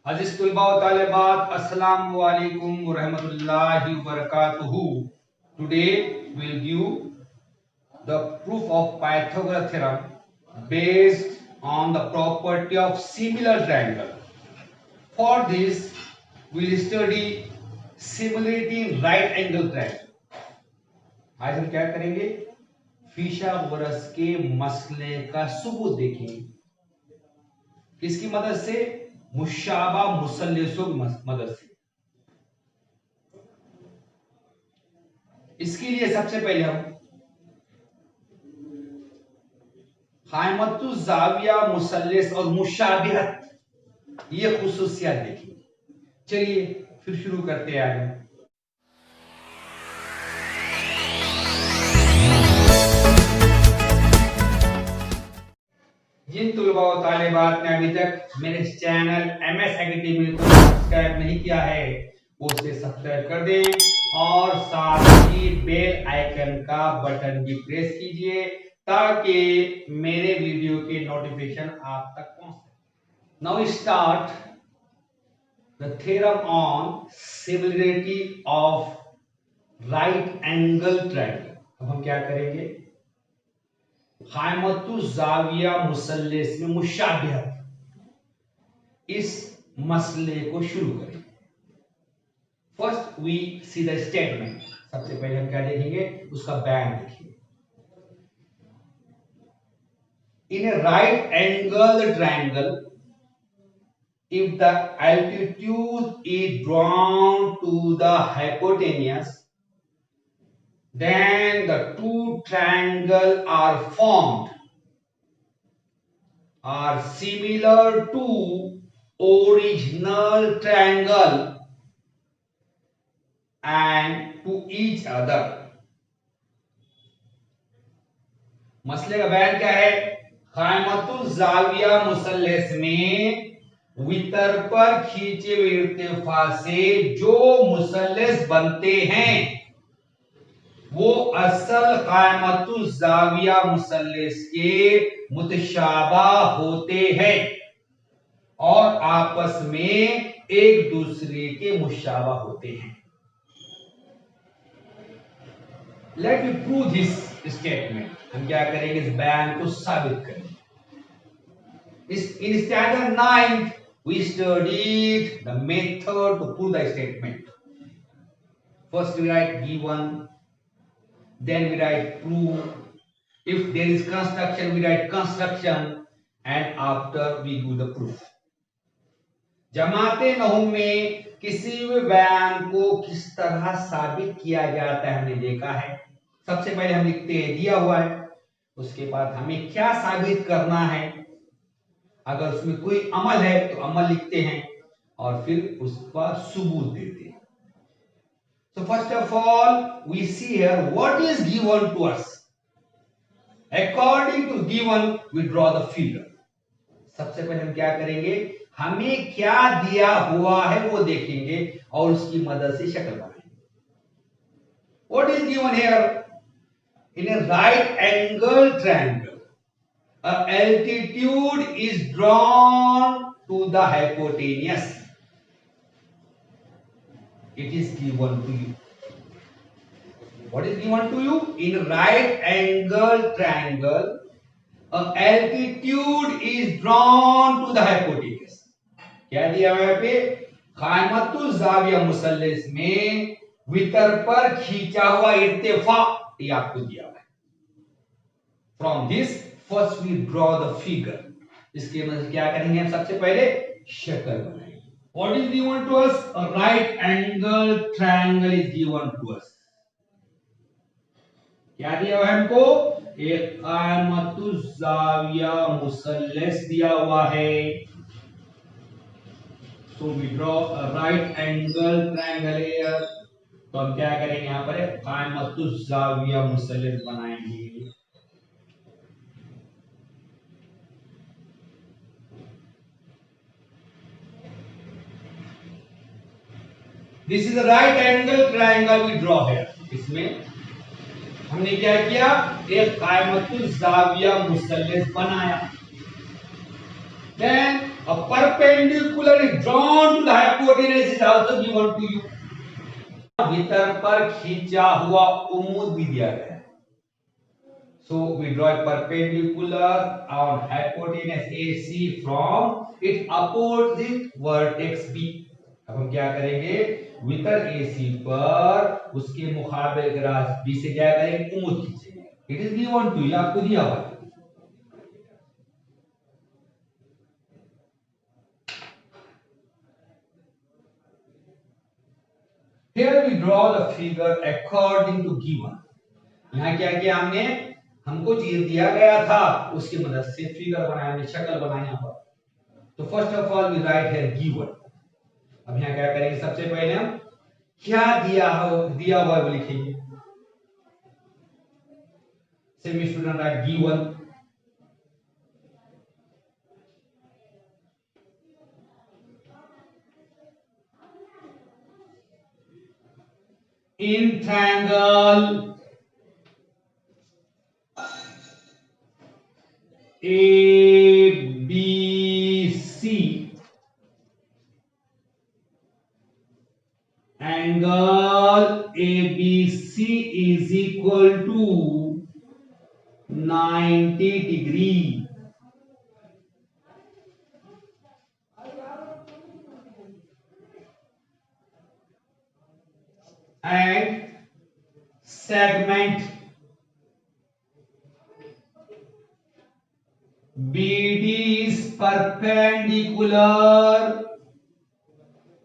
अज़ीज़ तुलबा व तालिबात, अस्सलामु अलैकुम व रहमतुल्लाहि व बरकातुहू। Today we'll give the proof of Pythagoras theorem based on the property of similar triangle. For this we'll study similarity in right angle triangle. आज हम क्या करेंगे? फिथागोरस के मसले का सबूत देखेंगे। किसकी मदद से? मुशाबा मुसल्लिसों की मदद से। इसके लिए सबसे पहले हम कायमतु जाविया मुसल्लिस और मुशाबिहत ये खुसूसियत देखेंगे। चलिए फिर शुरू करते हैं आगे। जिन तुलबा व तालिबात ने अभी तक मेरे चैनल MS एकेडमी को सब्सक्राइब नहीं किया है वो उसे सब्सक्राइब कर दें और साथ ही बेल आइकन का बटन भी प्रेस कीजिए ताकि मेरे वीडियो के नोटिफिकेशन आप तक पहुंचे। Now start the theorem on similarity of right angle triangle. अब हम क्या करेंगे? कायमतु जाविया मुसल्लिस में मुशाबिहत इस मसले को शुरू करें। First we see the statement. सबसे पहले हम क्या देखेंगे? उसका बयान देखेंगे। In a right angle triangle if the altitude is drawn to the hypotenuse, then the two triangles are similar to original triangle and to each other. मसले का बयान क्या है? कायमतुल जाविया मुसल्लिस में वितर पर खींचे हुए इर्तिफा से जो मुसल्लिस बनते हैं वो असल कायमतुल जाविया मुसल्लिस के मुतशाबा होते हैं और आपस में एक दूसरे के मुशाबा होते हैं। Let me prove this statement. हम क्या करेंगे? इस बयान को साबित करेंगे। In standard 9th we studied the method to prove the statement. First we write given, then we write prove. If there is construction we write construction, and after we do the proof. जमाते नहुम में किसी भी बयान को किस तरह साबित किया जाता है हमने देखा है। सबसे पहले हम लिखते हैं दिया हुआ है, उसके बाद हमें क्या साबित करना है, अगर उसमें कोई अमल है तो अमल लिखते हैं और फिर उसका सबूत देते हैं। So first of all we see here what is given to us. According to given we draw the figure. सबसे पहले हम क्या करेंगे? हमें क्या दिया हुआ है वो देखेंगे और उसकी मदद से शक्ल बनाएंगे। What is given here? In a right angle triangle, altitude is drawn to the hypotenuse. It is given to you. What is given to you? In right angle triangle, altitude is drawn to the hypotenuse. क्या दिया हुआ है पे? कायमतुल जाविया मुसल्लिस में वितर पर खींचा हुआ इर्तिफा ये आपको दिया हुआ है। From this first we draw the figure. इसके मदद से क्या करेंगे? हम सबसे पहले शक्ल बनाएंगे। What is given to us? A right angle triangle is given to us. क्या दिया हुआ है हमको? एक कायमतुल जाविया मुसल्लिस दिया हुआ है। So we draw a right angle triangle here. तो हम क्या करेंगे? यहाँ पर कायमतुल जाविया मुसल्लिस बनाएंगे। This is a right angle triangle we draw here. इसमें हमने क्या किया? एक कायमतुल जाविया मुसल्लिस बनाया। Then A perpendicular is drawn to the hypotenuse is also given to you. भीतर पर खींचा हुआ उम्मुद भी दिया गया है. So we draw a perpendicular on hypotenuse AC from its opposite vertex B. अब हम क्या करेंगे, वितर AC पर उसके मुकाबिल ग्राफ B से क्या करेंगे, उम्मुद खींचेंगे. It is given to you, आपको दिया हुआ है. Here we draw the figure according to given. यहाँ क्या किया हमने, हमको चीज दिया गया था उसकी मदद से फिगर बनाया, हमने शक्ल बनाई यहाँ पर. तो first of all we write here given. अब यहाँ क्या करेंगे, सबसे पहले हम क्या दिया हुआ वो लिखेंगे. Semi student right given. In triangle ABC, angle ABC is equal to 90 degree. And segment BD is perpendicular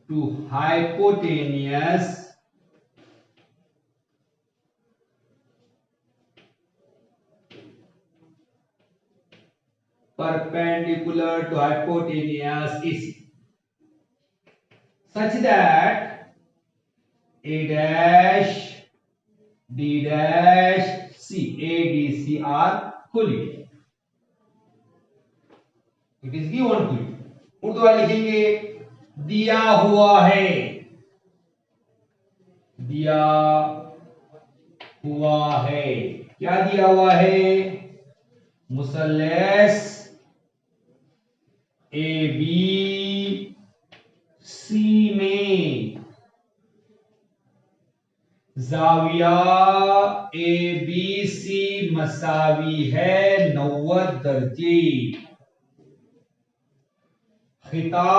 to hypotenuse AC such that A dash, D dash, C, ADC are collinear. It is given to you. Urdu वाले लिखेंगे दिया हुआ है, दिया हुआ है. क्या दिया हुआ है, मुसल्लस ABC में जाविया ABC मसावी है 90 दर्जे. खिता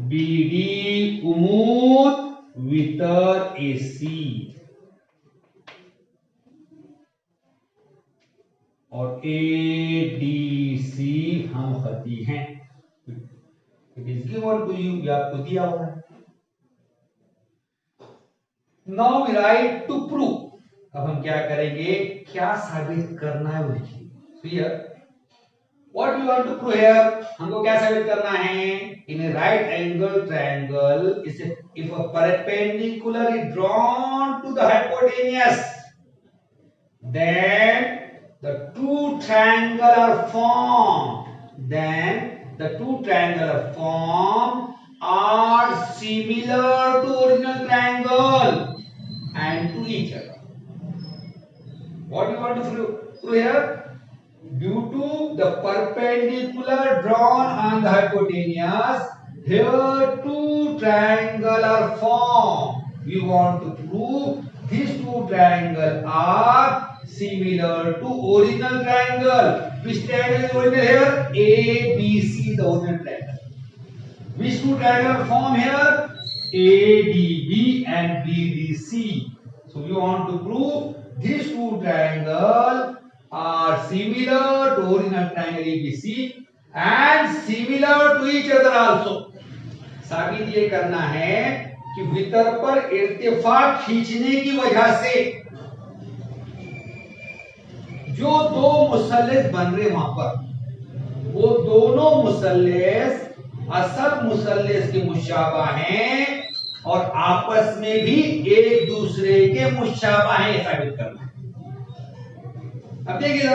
BD उम्मुद वितर AC और ADC हम खती हैं. It is given to you, आपको दिया हुआ है. Now we write to prove. अब हम क्या करेंगे, क्या साबित करना है वो लिखिए. So here what you want to prove here, हमको क्या साबित करना है. In a right angle triangle if a perpendicular is drawn to the hypotenuse then the two triangle are formed are similar to original triangle and to each other. What you want to prove here, due to the perpendicular drawn on the hypotenuse, here two triangle are formed. We want to prove these two triangle are similar to original triangle. Which triangle is original here? ABC is the original triangle. Which two triangle form here? ADB and BDC. So we want to prove these two triangle are similar to original triangle ABC and similar to each other also. साबित ये करना है कि वितर पर इर्तिफाक खींचने की वजह से जो दो मुसल्लस बन रहे वहां पर, वो दोनों मुसल्लस असल मुसल्लस के मुशाबा हैं और आपस में भी एक दूसरे के मुशाबा हैं, साबित करना है. अब देखिए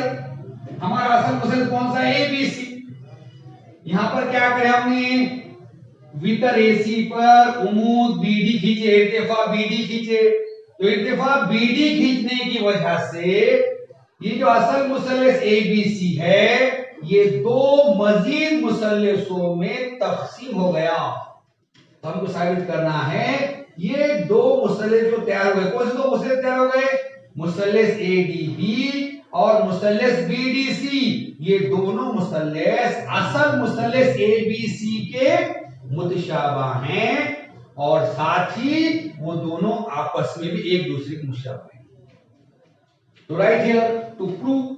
हमारा असल मुसल्लस कौन सा है, ABC. यहां पर क्या करें हमने, वितर AC पर उम्मुद BD खींचे, इर्तिफा BD खींचे. तो इर्तिफा BD खींचने की वजह से ये जो असल मुसल्लस ABC है ये दो मजीद मुसल्लसों में तकसीम हो गया। तो हमको साबित करना है ये दो मुसल्लस जो तैयार हुए, कौन से दो मुसल्लस तैयार हो गए? मुसल्लस एडीबी और मुसल्लस बीडीसी। ये दोनों मुसल्लस असल मुसल्लस एबीसी के मुतशाबा हैं और साथ ही वो दोनों आपस में भी एक दूसरे के मुशाबा हैं। तो write here to prove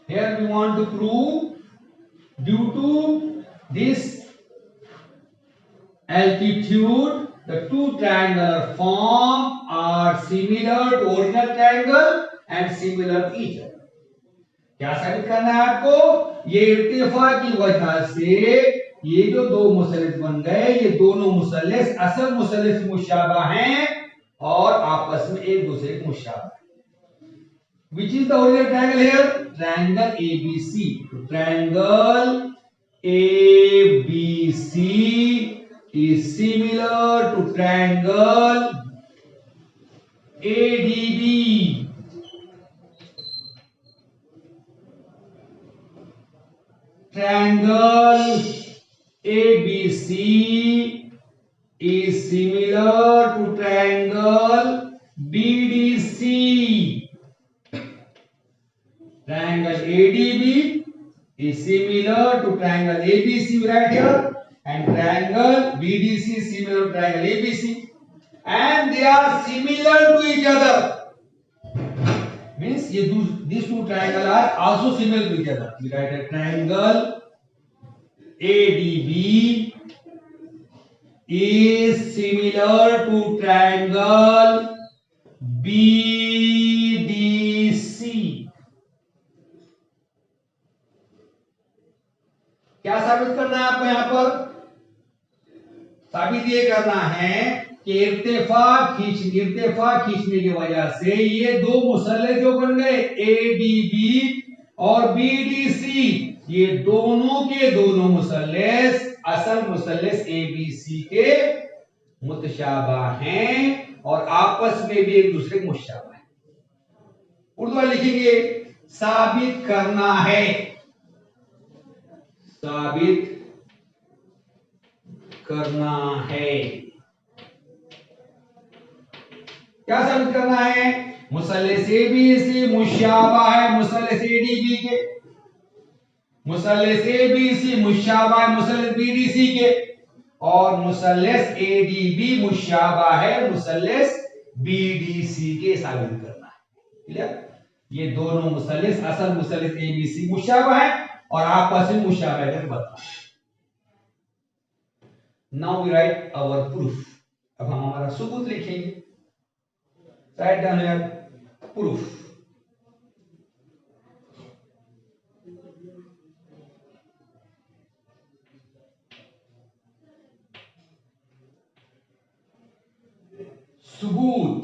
here we want to prove due to this altitude the two triangular form are similar to original triangle and similar to each other। क्या साबित करना है आपको? ये इर्तिफा की वजह से ये जो दो मुसल्लस बन गए, ये दोनों मुसल्लस असल मुसल्लस मुशाबा हैं और आपस में एक दूसरे के मुशाबा हैं। Which is the original triangle here? Triangle ABC. So triangle ABC is similar to triangle ADB. Triangle ABC is similar to triangle BDC. Triangle ADB is similar to triangle ABC right here, and triangle BDC is similar to triangle ABC, and they are similar to each other. Means these two triangles are also similar to each other. We write a triangle ADB is similar to triangle BDC. क्या साबित करना है आपको? यहां पर साबित ये करना है कि इर्तिफा खींचने की वजह से ये दो मुसल्लस जो बन गए एडीबी और बीडीसी, ये दोनों के दोनों मुसल्लस असल मुसल्लस एबीसी के मुतशाबा हैं और आपस में भी एक दूसरे के मुशाबा हैं। उर्दू में लिखेंगे साबित करना है, साबित करना है। क्या साबित करना है? मुसल्लस एबीसी मुशाबा है मुसल्लस एडीबी के, मुसल्लस एबीसी मुशाबा है मुसल्लस बीडीसी के, और मुसल्लस एडीबी मुशाबा है मुसल्लस बीडीसी के साबित करना है। क्लियर? ये दोनों मुसल्लस असल मुसल्लस एबीसी मुशाबा है और आपस में मुशाबा करके बताना। Now we write our proof. अब हम हमारा सबूत लिखेंगे। Write down here proof. सबूत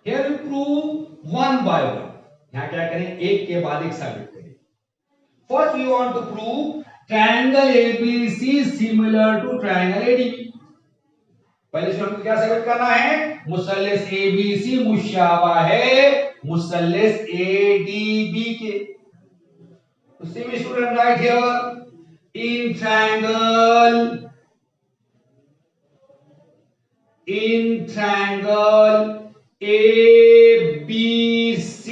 here we prove one by one। यहां क्या करें? एक के बाद एक साबित करें। First we want to prove triangle ABC similar to triangle ADB. पहले से हमको क्या साबित करना है? मुसल्लस एबीसी मुशाबा है मुसल्लस एडीबी के। तो see me student right here in triangle ABC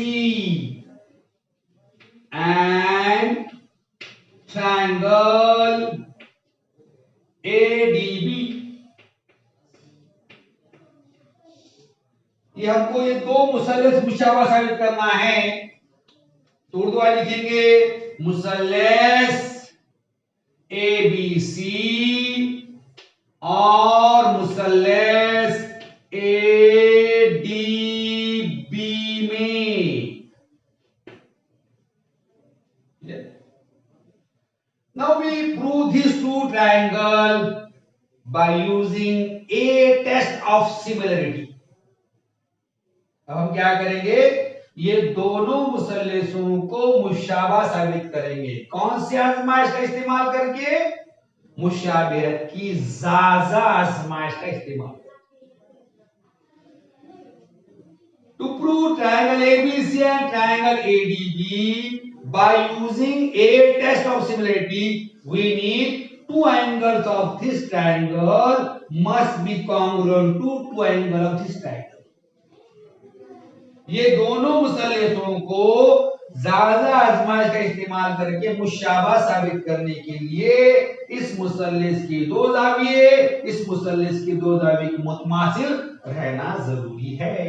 and triangle ADB, ये हमको ये दो मुसल्लस मुशाबा साबित करना है। तो उर्दू में लिखेंगे मुसल्लस ABC और मुसल्लस ADB में। Now we prove these two triangles by using a test of similarity। अब हम क्या करेंगे, ये दोनों मुसल्लसों को मुशाबा साबित करेंगे। कौन सी आजमाइश का इस्तेमाल करके? मुशाबहत की ज़ाज़ा आजमाइश का इस्तेमाल। To prove triangle ABC and triangle ADB by using a test of similarity, we need two angles of this triangle must be congruent to two angles of this triangle. ये दोनों मुसल्लसों को ज़ाज़ा आजमाइश का इस्तेमाल करके मुशाबा साबित करने के लिए इस मुसल्लस के दो ज़ाविये इस मुसल्लस के दो ज़ाविये की मुतमासिल रहना जरूरी है।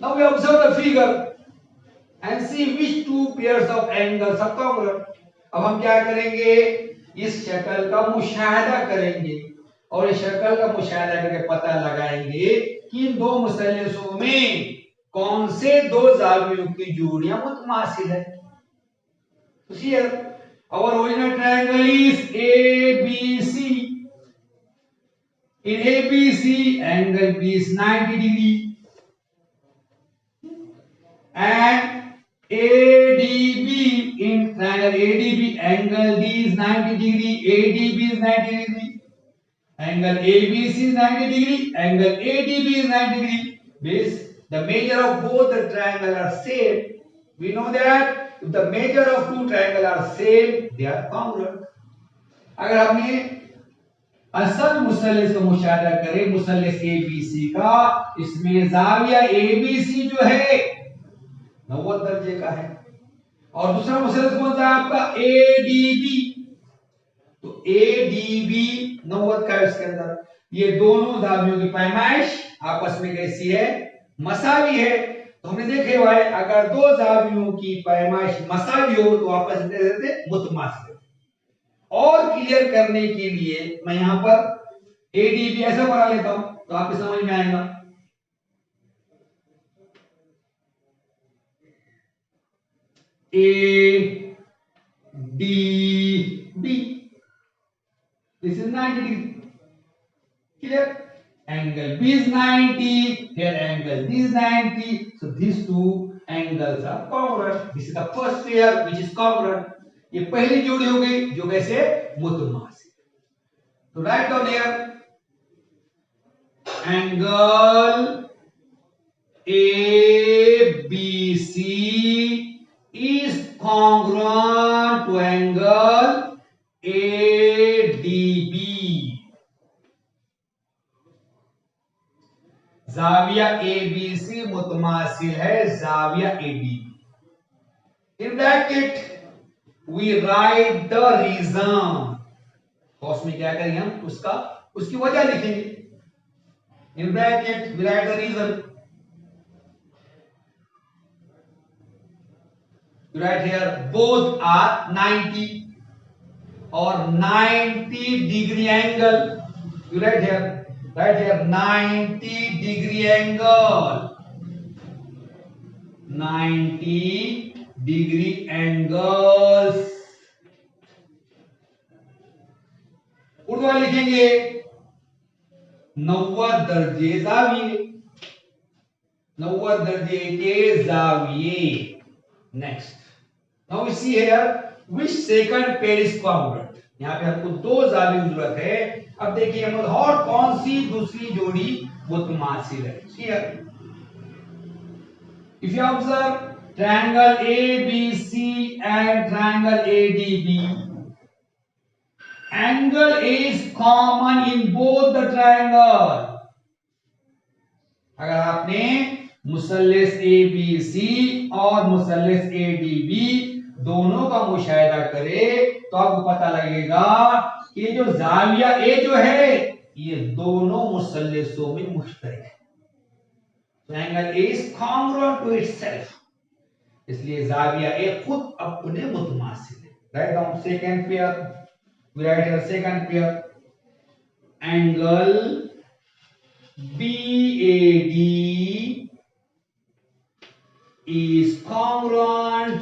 Now we observe the figure and see which two pairs of angles are congruent. अब हम क्या करेंगे, इस शक्ल का मुशाहदा करेंगे और इस शक्ल का मुशाहदा करके पता लगाएंगे कि इन दो मुसल्लसों में कौन से दो ज़ावियों की जोड़ियां मुतमासिल है। तो here our original triangle is ABC. In ABC angle B is 90 degree. And ADB, in triangle ADB angle D is 90 degree, ADB is 90 degree, angle ABC is 90 degree, angle ADB is 90 degree. Means the measure of both the triangle are same. We know that if the measure of two triangle are same, they are congruent. अगर आपने असल मुसल्लस का मुशाहिदा करें, मुसल्लस ABC का, इसमें ज़ाविया ABC जो है 90 दर्जे का है और दूसरा मुसल्लस कौन सा है आपका ADB, तो ADB 90 का है इसके अंदर। ये दोनों ज़ावियों की पैमाइश आपस में कैसी है, मसावी है। तो हमने देखे हुआ है अगर दो ज़ावियों की पैमाइश मसावी हो तो आपस में रहते मुतमासिल। और क्लियर करने के लिए मैं यहां पर ADB ऐसा बना लेता हूं तो आपको समझ में आएगा। ADB, this is 90 degree. Clear? Angle B is 90, here angle D is 90. So these two angles are congruent. This is the first pair which is congruent. ये पहली जोड़ी हो गई जो कैसे मुतमासिल। तो right down here angle ABC is congruent to angle ADB. ज़ाविया ABC मुतमासिल है ज़ाविया ADB. In bracket we write the reason. तो उसमें क्या करेंगे हम, उसकी वजह लिखेंगे। In bracket we write the reason. You write here both are 90 or 90 degree angle. You write here 90 degree angle. 90 degree angles. Urdu में लिखेंगे 90 दर्जे ज़ाविये, 90 दर्जे के ज़ाविये। Next. Now we see here which second pair is congruent. यहाँ पे हमको दो ज़ावियों की जरूरत है। अब देखिए हम और कौन सी दूसरी जोड़ी मुतमासिल है। Here, if you observe triangle ABC and triangle ADB, angle A is common in both the triangle. अगर आपने मुसल्लस ABC और मुसल्लस ADB दोनों का मुशाहिदा करे तो आपको पता लगेगा कि जो ज़ाविया A जो है ये दोनों मुसल्लसों में मुश्तरक है। तो angle A is congruent to itself, इसलिए ज़ाविया A खुद अपने मुतमासिल है। Right down second pair, we write here second pair, angle BAD is congruent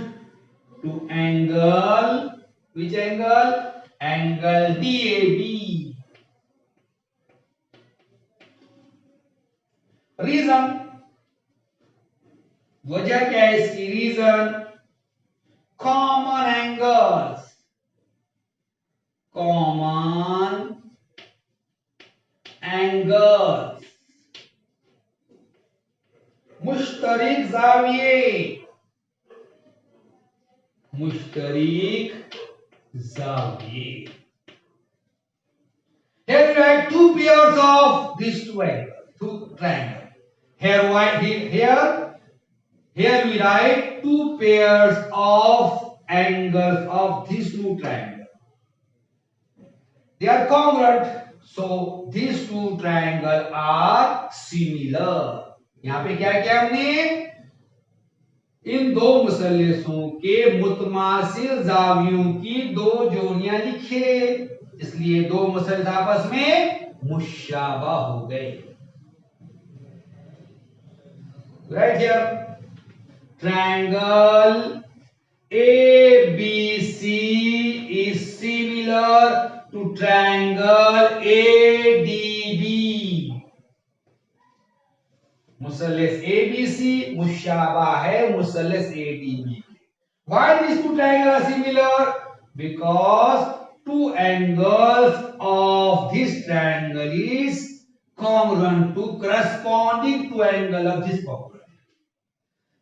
to angle, which angle? Angle DAB. Reason, वजह क्या है इसकी? Reason common angles, common angles, मुश्तरिक जाविये, मुश्तरिक जाविये. Here we write two pairs of these two angles, two triangles. Here we write two pairs of angles of these two triangles. They are congruent, so these two triangles are similar. यहाँ पे क्या किया हमने? इन दो मुसल्लसों के मुतमासिल जावियों की दो जोड़ियां लिखे, इसलिए दो मुसल्लस आपस में मुशाबा हो गए. Right here, triangle ABC is similar to triangle ADB. मुसल्लस ABC मुशाबा है मुसल्लस ADB. Why these two triangles are similar? Because two angles of this triangle is congruent to corresponding to angle of this quadrant.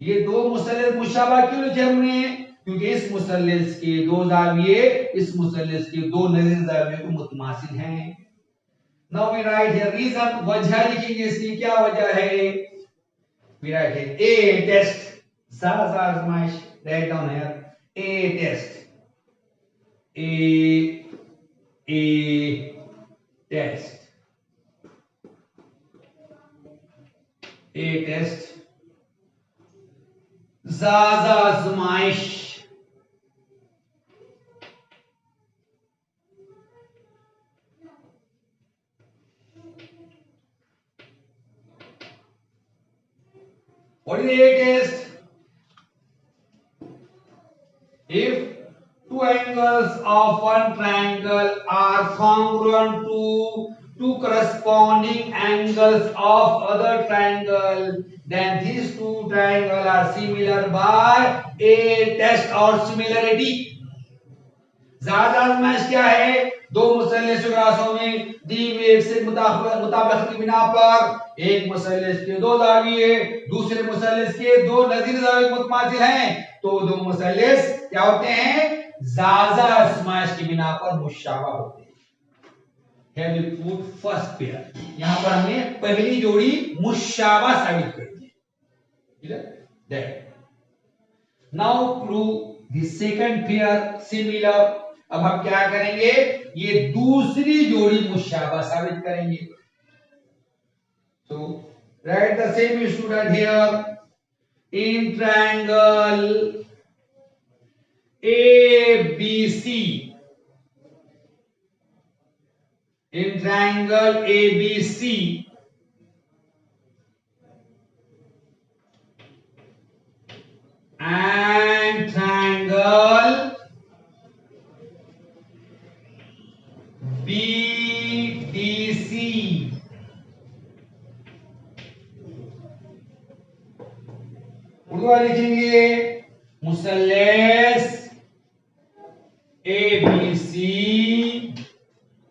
ये दो मुसल्लस मुशाबा क्यों लिखे हमने? क्योंकि इस मुसल्लस के दो जाविये इस मुसल्लस के दो नज़ीर जावियों के मुतमासिल हैं. Now we write here reason, वजह लिखेंगे इसकी. क्या वजह है? We write here A test. ज़रा आजमाइश. Write down here A test. A test. A test. ज़ाज़ा आजमाइश. What is A test? If two angles of one triangle are congruent to two corresponding angles of other triangle, then these two triangles are similar by A test or similarity. ज़्यादा आजमाइश क्या है? दो मुसल्लस रासों में दी हुई एक से मुताबिकत की बिना पर एक मुसल्लस के दो जाविये दूसरे मुसल्लस के दो नज़ीर जाविये मुतमासिल हैं, तो दो मुसल्लस क्या होते हैं? ज़्यादा आजमाइश की बिना पर मुशाबा होते हैं. Here we put first pair. यहाँ पर हमने पहली जोड़ी मुशाबा साबित कर दी. There. Now prove the second pair similar. अब हम क्या करेंगे? ये दूसरी जोड़ी मुशाबा साबित करेंगे. So write the same student here. In triangle ABC, in triangle ABC, and triangle BDC, Urdu लिखेंगे मुसल्लस ABC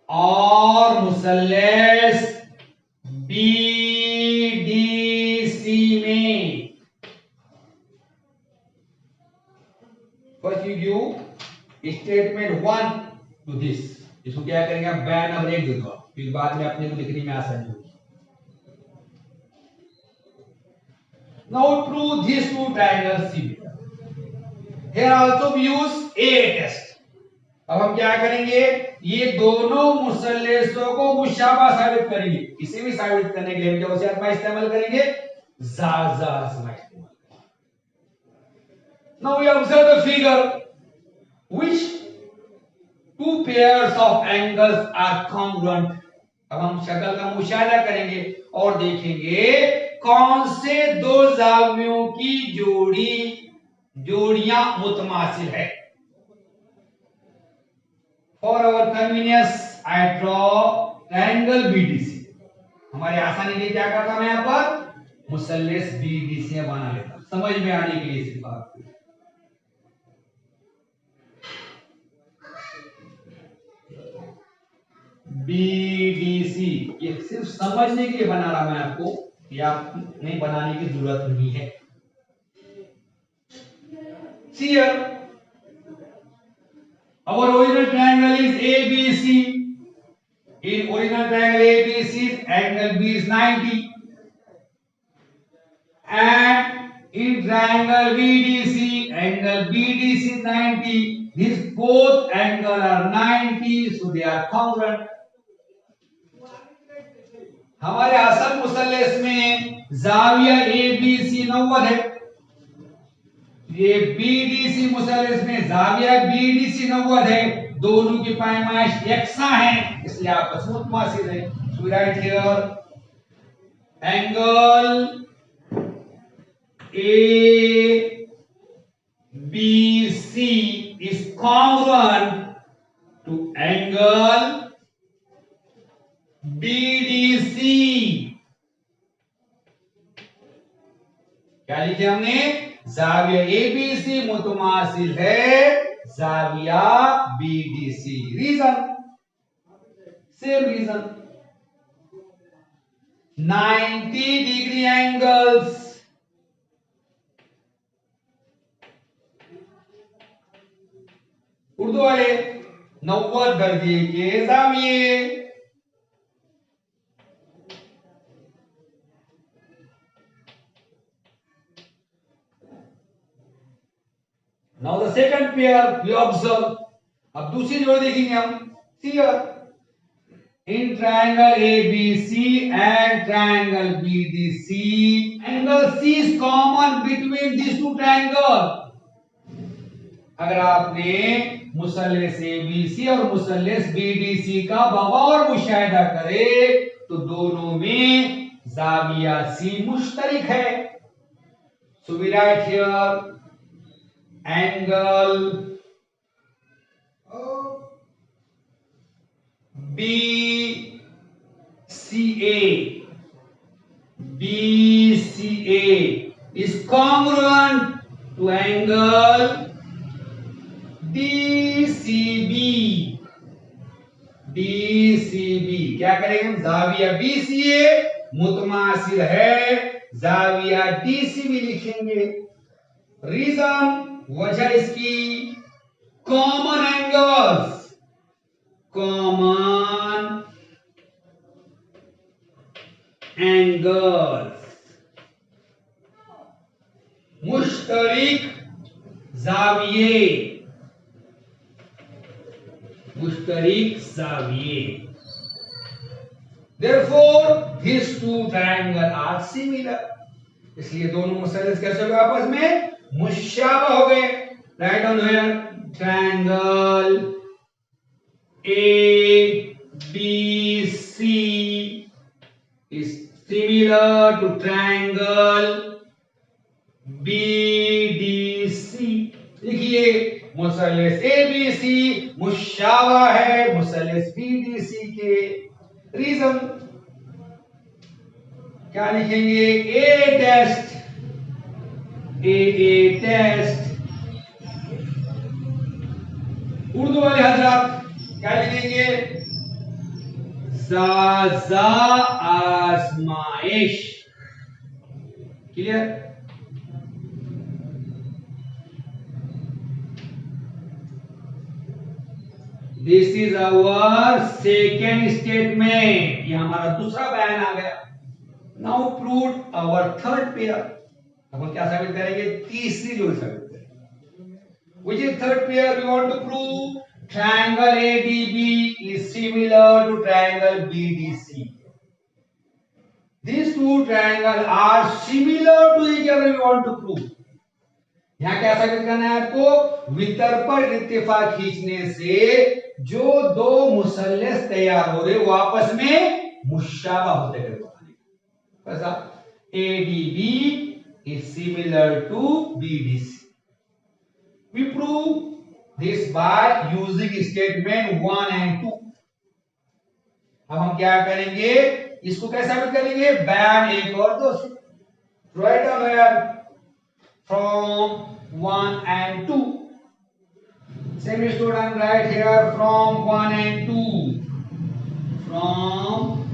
और मुसल्लस BDC में first you give statement 1 to this. इसको क्या करेंगे? आप बैन नंबर 1 दे दो, फिर बाद में अपने को लिखने में आसानी होगी. Now prove these two triangles similar. Here also we use A test. अब हम क्या करेंगे? ये दोनों मुसल्लसों को मुशाबा साबित करेंगे. इसे भी साबित करने के लिए हम क्या इस्तेमाल करेंगे? ज़ाज़ा आज़मा इस्तेमाल करेंगे. Now we observe the figure which two pairs of angles are congruent. अब हम शक्ल का मुशाहिदा करेंगे और देखेंगे कौन से दो जावियों की जोड़ियां मुतमासिल है. For our convenience, I draw triangle BDC. हमारी आसानी के लिए क्या करता हूं? यहाँ पर मुसल्लेस बीडीसी बना लेता हूं, समझ में आने के लिए सिर्फ आपको। बीडीसी ये सिर्फ समझने के लिए बना रहा मैं आपको, या नहीं बनाने की जरूरत नहीं है। See here, our original triangle is ABC. In original triangle ABC, angle B is 90, and in triangle BDC, angle BDC is 90. These both angles are 90, so they are congruent. हमारे असल मुसल्लस में जाविया ABC 90 है, ये बीडीसी मुसल्लस में जाविया BDC 90 है, दोनों की पैमाइश यकसा है, इसलिए आपस में मुतमासिल है। So right here angle ABC is congruent to angle BDC। क्या लिखे हमने? जाविया ABC मुतमासिल है जाविया BDC। Reason same reason, 90 degree angles Urdu वाले 90 दर्जे के जाविये। Now the second pair we observe, अब दूसरी जोड़ देखेंगे हम। See here, in triangle ABC and triangle BDC, angle C is common between these two triangles। अगर आपने मुसल्लस ABC और मुसल्लस BDC का बगौर मुशाहिदा करे तो दोनों में जाविया C मुश्तरिक है। So we write here angle BCA is congruent to angle DCB। क्या करेंगे हम? जाविया BCA मुतमासिल है जाविया DCB लिखेंगे। रीजन, वजह इसकी कॉमन एंगल्स, मुश्तरिक जाविये, therefore these two triangles are similar। इसलिए दोनों मुसल्लस कैसे हो गए? आपस में मुशाबह हो गए। Right down here triangle ABC is similar to triangle BDC। देखिए मुसल्लस ABC मुशाबह है मुसल्लस BDC के। रीजन क्या लिखेंगे? A टेस्ट उर्दू वाले हजरात क्या लिखेंगे? आजमाइश। Clear? This is our second statement, ये हमारा दूसरा बयान आ गया। Now prove our third pair. अब हम क्या साबित करेंगे? तीसरी जोड़ साबित करेंगे। Which is third pair? We want to prove triangle ADB is similar to triangle BDC। These two triangles are similar to each other, we want to prove। यहाँ क्या साबित करना है आपको? वितर पर इत्तेफाक खींचने से जो दो मुसल्लस तैयार हो रहे वो आपस में मुशाबा होते हैं। कैसा? ADB is similar to BDC। We prove this by using statement 1 and 2। अब हम क्या करेंगे? इसको कैसे साबित करेंगे? बयान 1 और 2 से। Write down here from 1 and 2. Same student, write here from 1 and 2. From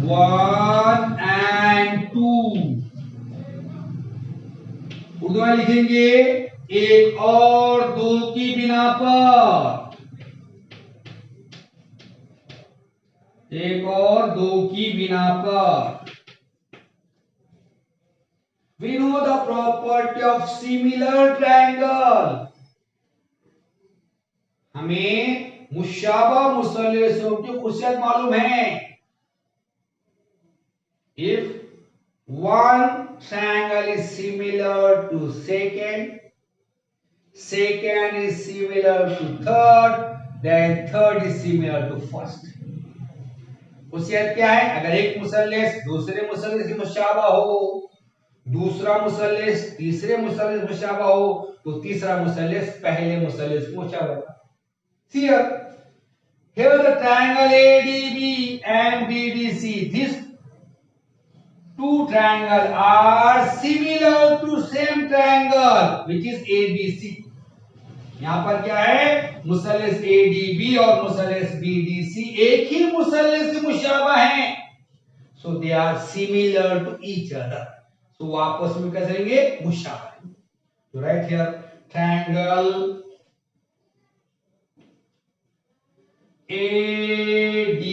1 and 2. Urdu में लिखेंगे एक और दो की बिना पर, एक और दो की बिना पर। We know the property of similar triangle. हमें मुशाबा मुसल्लसों की खुशियत मालूम है। If one triangle is similar to second, second is similar to third, then third is similar to first. खुशियत क्या है? अगर एक मुसल्लस दूसरे मुसल्लस से मुशाबा हो, दूसरा मुसल्लस तीसरे मुसल्लस मुशाबा हो, तो तीसरा मुसल्लस पहले मुसल्लस मुशाबा। See here the triangle ADB and BDC, these two triangles are similar to same triangle which is ABC. यहाँ पर क्या है? मुसल्लस ADB और मुसल्लस BDC एक ही मुसल्लस से मुशाबा हैं, so they are similar to each other. तो so, आपस में क्या करेंगे? मुशाबा। तो write here triangle ADB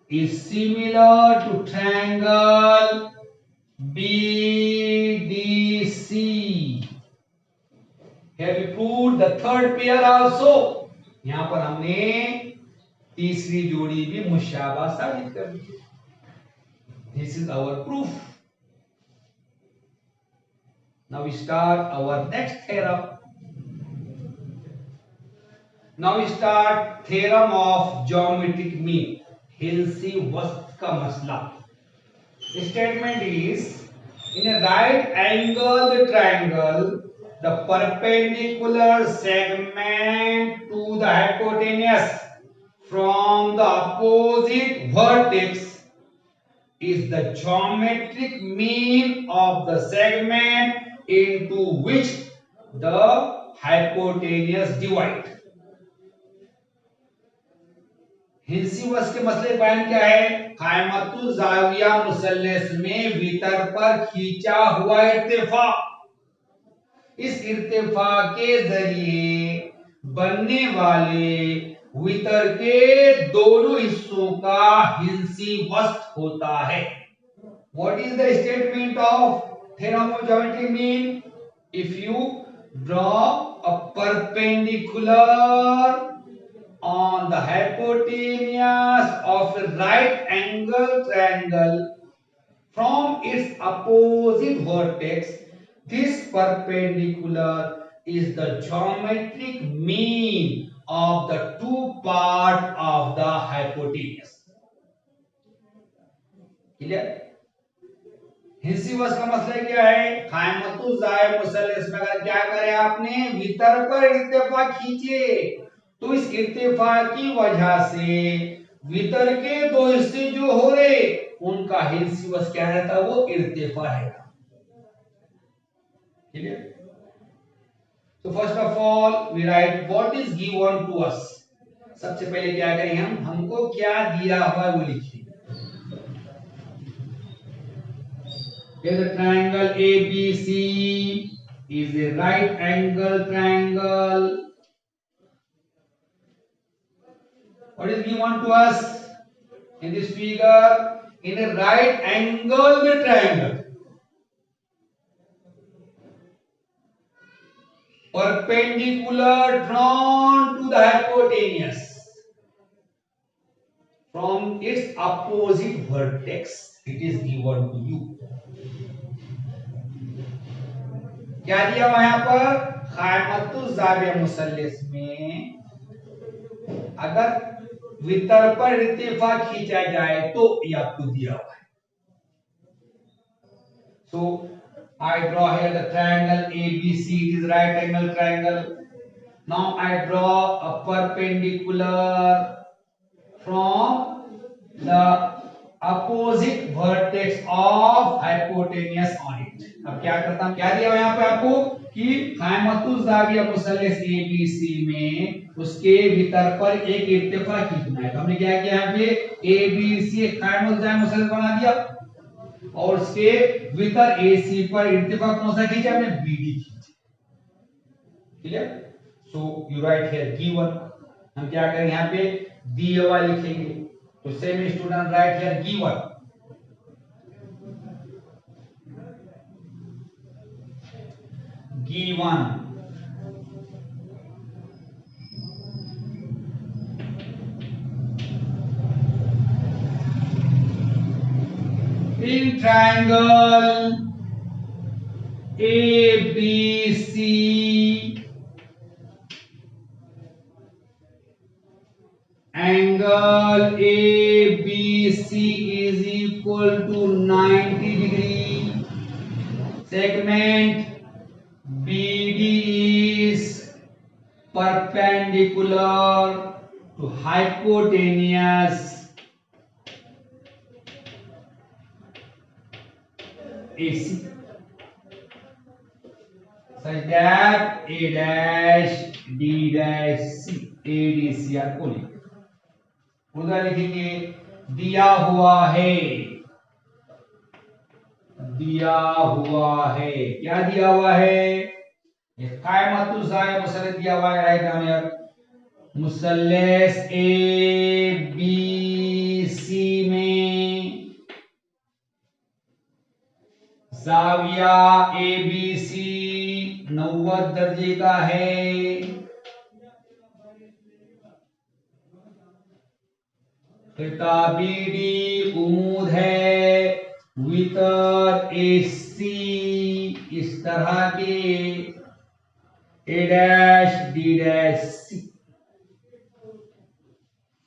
is similar to triangle BDC. Here we proved the third pair also. यहां पर हमने तीसरी जोड़ी भी मुशाबा साबित कर दी। This is our proof. Now we start our next theorem. Now we start theorem of geometric mean. हिल्सी-वस्त का मसला। Statement is in a right angled triangle, the perpendicular segment to the hypotenuse from the opposite vertex is the geometric mean of the segment into which the hypotenuse divide. हिल्सी-वस्त के मसले बयान क्या है? कायमतुल जाविया मुसल्लस में वितर पर खींचा हुआ इर्तिफा, इस इर्तिफा के जरिए बनने वाले वितर के दोनों हिस्सों का हिल्सी-वस्त होता है। What is the statement of theorem of geometric mean? If you draw a perpendicular on the hypotenuse of a right angle triangle from its opposite vertex, this perpendicular is the geometric mean of the two parts of the hypotenuse. Clear? हिल्सी-वस्त का मसला क्या है? कायमतुल जाविया मुसल्लस में अगर क्या करे आपने वितर पर इर्तिफा खींचे, तो इस इर्तिफा की वजह से वितर के दो हिस्से जो हो रहे उनका हिल्सी-वस्त क्या रहता? वो इर्तिफा है। क्लियर? तो first of all we write what is given to us. सबसे पहले क्या करें हम? हमको क्या दिया हुआ वो लिखिए। Here the triangle ABC is a right angle triangle. What is given to us in this figure? In a right angled triangle, perpendicular drawn to the hypotenuse from its opposite vertex, it is given to you. क्या दिया हुआ यहाँ पर? कायमतुल जाविया मुसल्लस में अगर वितर पर इर्तिफा खींचा जाए तो ये आपको दिया हुआ है। So I draw here the triangle ABC. It is right angle triangle. Now I draw a perpendicular from the opposite vertex of hypotenuse on it. अब क्या करता हूं, क्या दिया यहाँ पे आपको कि हाइपोतेनुस जाविया मुसल्लस एबीसी में उसके भीतर पर एक इर्तिफा खींचना है। तो हमने क्या किया यहाँ पे एबीसी एक हाइपोतेनुस जाविया मुसल्लस बना दिया और उसके भीतर एसी पर इर्तिफा कौन सा खींचा हमने, बीडी खींचा। Clear? So you write here given. हम क्या करेंगे यहाँ पे दिया हुआ लिखेंगे। तो same student right here given. Given in triangle ABC, angle ABC is equal to 90 degree. Segment BD is perpendicular to hypotenuse AC, such that A dash D dash C ADC are equal. उधर लिखेंगे दिया हुआ है, दिया हुआ है, क्या दिया हुआ है, ये कायमतुल जाया मुसल्लस दिया हुआ है। राइट डाउन हियर मुसल्लस ए बी सी में जाविया ए बी सी 90 दर्जे का है। बीडी उमूद है वितर एसी इस तरह के A dash D dash C.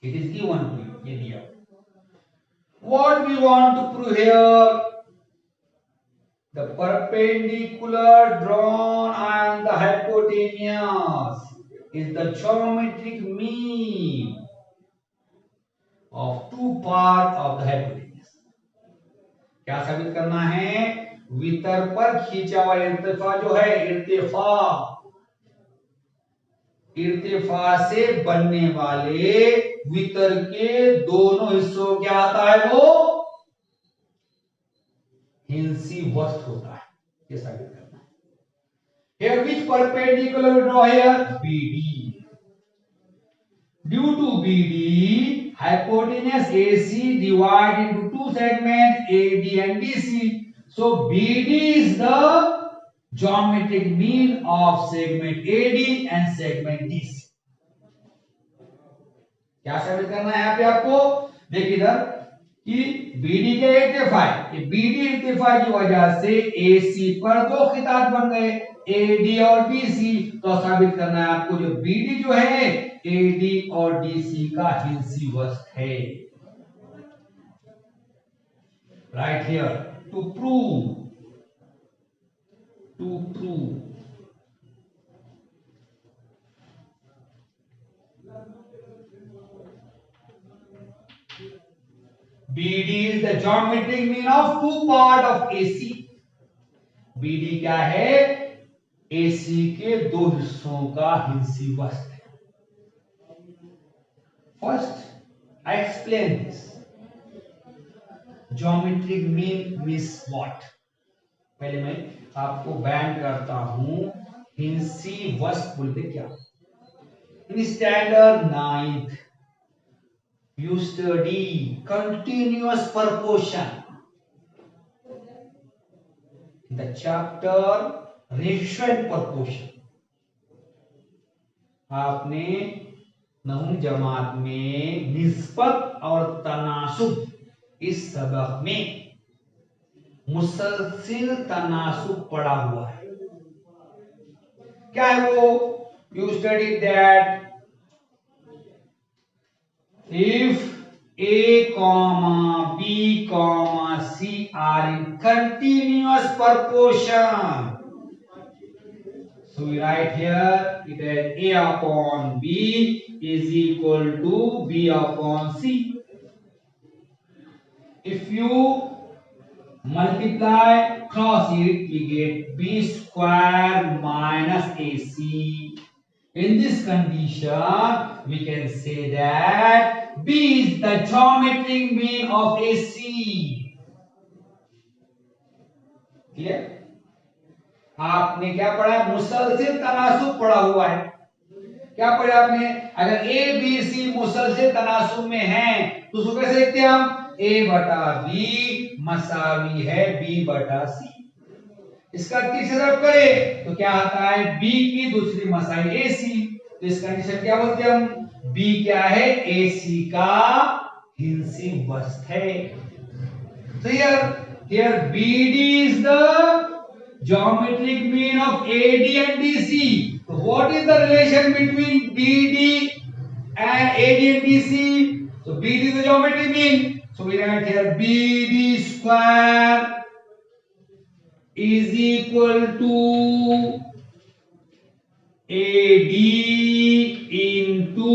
It is given to you, ये दिया। What we want to prove here, the perpendicular drawn on the hypotenuse is the geometric mean of two part of the hypotenuse। क्या साबित करना है, वितर पर खींचा हुआ इर्तिफा जो है, इर्तिफा से बनने वाले वितर के दोनों हिस्सों क्या आता है, वो हिंसी वस्त होता है। ये साबित करना है। Here which perpendicular we draw here, BD। Due to BD, hypotenuse AC divided into two segments AD and DC. So BD is the geometric mean of segment AD and segment DC। क्या साबित करना है यहाँ पे आपको, देखिए इधर कि BD के इर्तिफा, ये BD इर्तिफा की वजह से AC पर दो खिताब बन गए, AD और DC। तो साबित करना है आपको जो BD जो है AD और DC का हिंसी वस्त है। Write here to prove BD is the geometric mean of two part of AC। BD क्या है, AC के दो हिस्सों का हिंसी वस्त है। First I explain this। Geometric mean means what? पहले मैं आपको बयान करता हूं हिंसी वस्त बोलते क्या। In standard 9th you study continuous proportion। The chapter ratio and proportion आपने 9वीं जमात में निस्बत और तनासुब इस सबक में मुसलसिल तनासुब पढ़ा हुआ है। क्या है वो, you study that if A, B, C are in continuous proportion, so we write here it is A upon B is equal to B upon C। if you multiply cross it, we get b square minus ac. In this condition, we can say that b is the geometric mean of ac. Clear? आपने क्या पढ़ा है? मुसलसल तनासुब पढ़ा हुआ है। क्या पढ़ा आपने? अगर ए बी सी मुसलसल तनासुब में है तो उसको कैसे लिखते हैं हम? a बटा b मसावी है b बटा c। इसका तीसरा जब करें तो क्या आता है? b की दूसरी मसाई ac। तो इस कंडीशन क्या बोलते हैं हम? b क्या है? ac का हिंसिव वस्तु है। So here BD is the geometric mean of AD and DC. So what is the relation between BD and AD and DC? So BD is the geometric mean. So we write here BD square is equal to AD into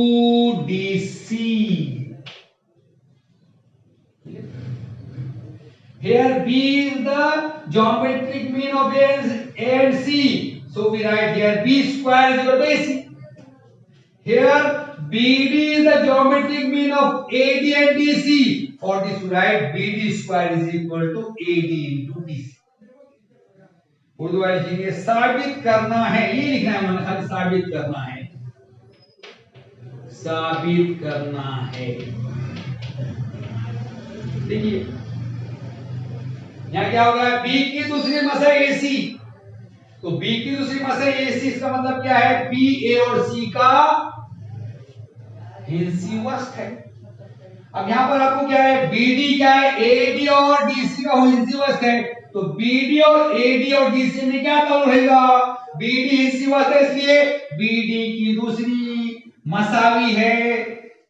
DC. Here B is the geometric mean of A and C. So we write here B square is equal to AC. Here BD is the geometric mean of AD and DC. For this we write BD square is equal to AD into DC. Urdu वाले लिखेंगे साबित करना है, ये लिखना है मैंने, खाली साबित करना है, साबित करना है। देखिए यहाँ क्या होगा? B की दूसरी मसा AC, तो B की दूसरी मसा AC इसका मतलब क्या है? B A और C का हिंसिव वस्तु है। अब यहाँ पर आपको क्या है? BD क्या है? AD और DC का हिंसिव वस्तु है। तो BD और AD और DC में क्या ताल्लुक रहेगा? BD हिंसिव वस्तु है इसलिए BD की दूसरी मसावी है।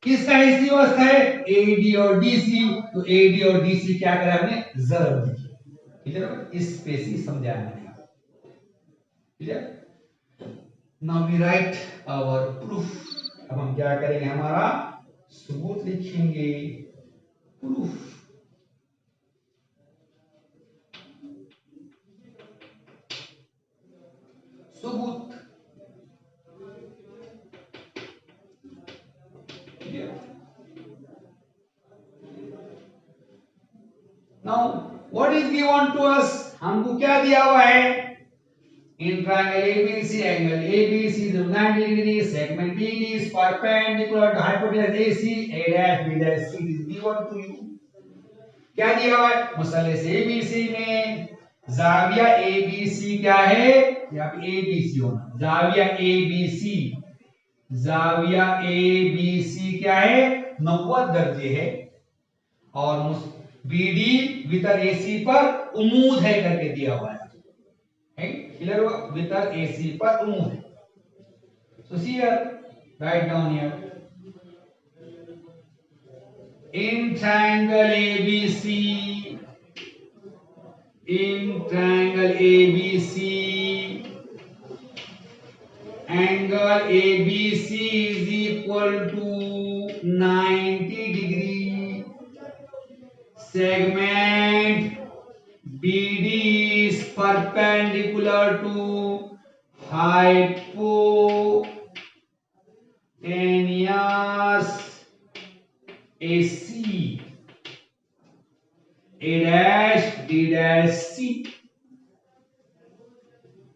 किसका हिंसिव वस्तु है? AD और DC। तो AD और DC क्या करा हमने? जरब दी। क्लियर? इस पे से समझाया मैंने। Clear? Now we write our proof. अब हम क्या करेंगे? हमारा सबूत लिखेंगे। प्रूफ। सबूत। Now what is given to us? हमको क्या दिया हुआ है? In triangle ABC, angle ABC is 90 degrees, segment BD is perpendicular to hypotenuse AC, A dash B dash C is given to you. क्या दिया हुआ है? मुसल्लस ABC में जाविया ABC क्या है? यहाँ पे ABC होना, जाविया ABC, जाविया ABC क्या है? 90 दर्जे है और BD वितर AC पर उमूद है करके दिया हुआ है। Clear? With the AC पर उमूद है। So see here, write down here. In triangle ABC, in triangle ABC, angle ABC is equal to 90 degree. Segment BD is perpendicular to hypotenuse AC, A dash D dash C।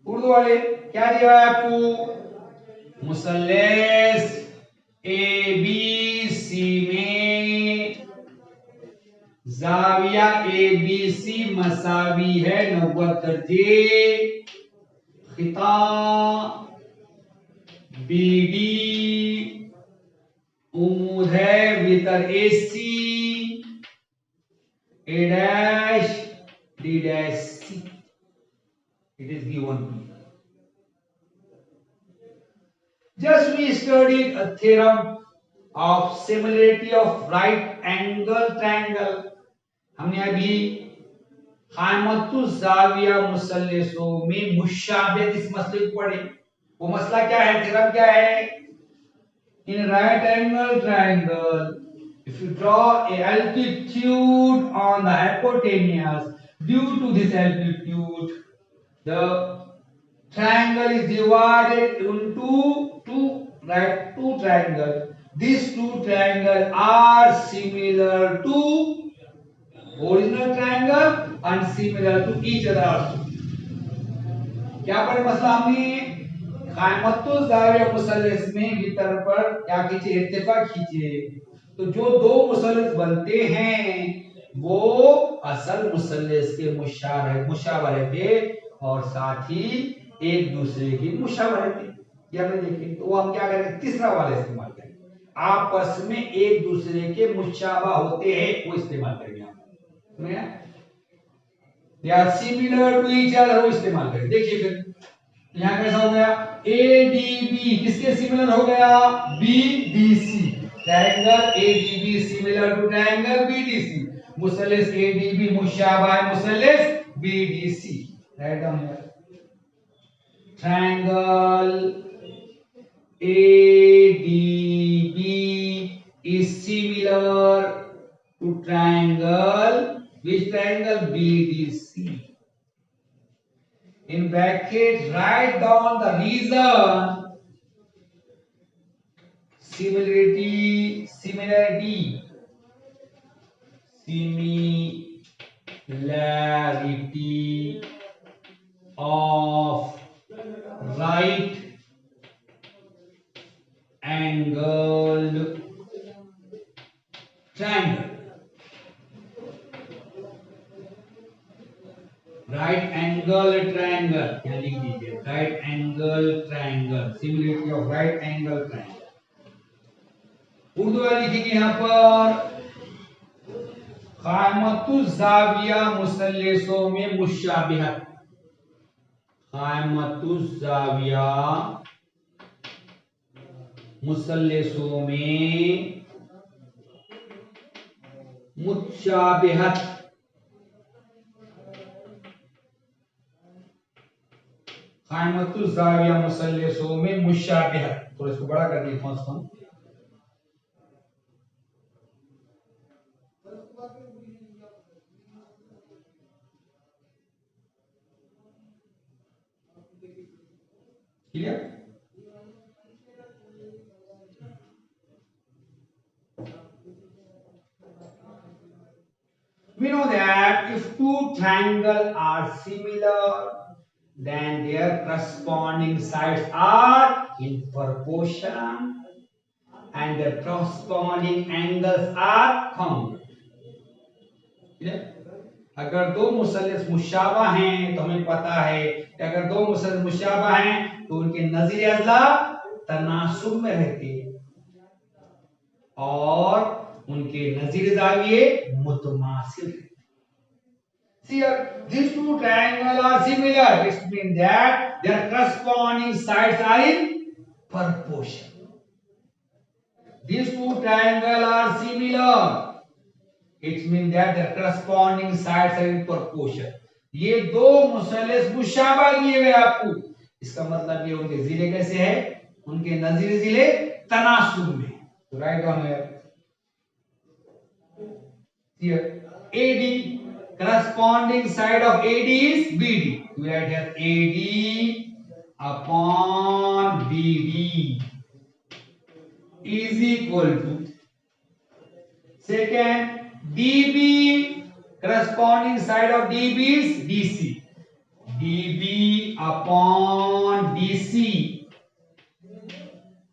Urdu वाले क्या दिया है आपको? मुसल्लस ABC में जाविया ABC मसावी है 90 दर्जे, खिता BD उमूद है वितर AC, A dash D dash C। It is given. Just we studied a theorem of similarity of right angle triangle. हमने अभी खामतुज़ जाविया मुसल्लसों में मुशाबहत इस मसले को पढ़े। वो मसला क्या है? थ्योरम क्या है? In right angle triangle, If you draw a altitude on the hypotenuse, due to this altitude, the triangle is divided into two triangles. These two triangles are similar to original triangle and similar to each other also. क्या पढ़े मसला हमने कायमतुल ज़ाविया मुसल्लस में भीतर पर क्या खींचे इत्तेफाक खींचे तो जो दो मुसल्लस बनते हैं वो असल मुसल्लस के मुशाबह रहते और साथ ही एक दूसरे की मुशाबह रहते। ये हमने देखे तो वो हम क्या करेंगे तीसरा वाला इस्तेमाल करेंगे आपस में एक दूसरे के मुशाबह होते हैं वो इस्तेमाल करेंगे हम they are similar to each other वो इस्तेमाल करें। देखिए फिर यहाँ कैसा हो गया ADB किसके सिमिलर हो गया BDC triangle ADB similar to triangle BDC मुसल्लस ADB मुशाबह मुसल्लस BDC write down here triangle ADB is similar to triangle which triangle BDC in bracket write down the reason similarity of right angled triangle right angle triangle क्या लिख दीजिए right angle triangle similarity of right angle triangle Urdu में लिखेंगे यहाँ पर कायमतुल ज़ाविया मुसल्लसों में मुशाबिहत कायमतुल ज़ाविया मुसल्लसों में मुशाबिहत कायमतुल ज़ाविया मुसल्लसों में मुशाबिहत थोड़ा इसको बड़ा कर देता हूं इसको clear we know that if two triangles are similar then their corresponding sides are in proportion and the corresponding angles are congruent अगर दो मुसल्लस मुशाबह हैं तो हमें पता है कि अगर दो मुसल्लस मुशाबह हैं तो उनके नज़ीर अज़ला तनासुब में रहते और उनके नज़ीर ज़ाविये मुतमासिल See, these two triangles are similar. It means that their corresponding sides are in proportion. These two triangles are similar. It means that their corresponding sides are in proportion. ये दो मुसल्लस मुशाबह दिए हुए आपको इसका मतलब ये उनके जिले कैसे है उनके नज़ीर जिले तनासुब में तो right down here AD corresponding side of AD is BD. We write here AD upon BD is equal to second DB corresponding side of DB is DC. DB upon DC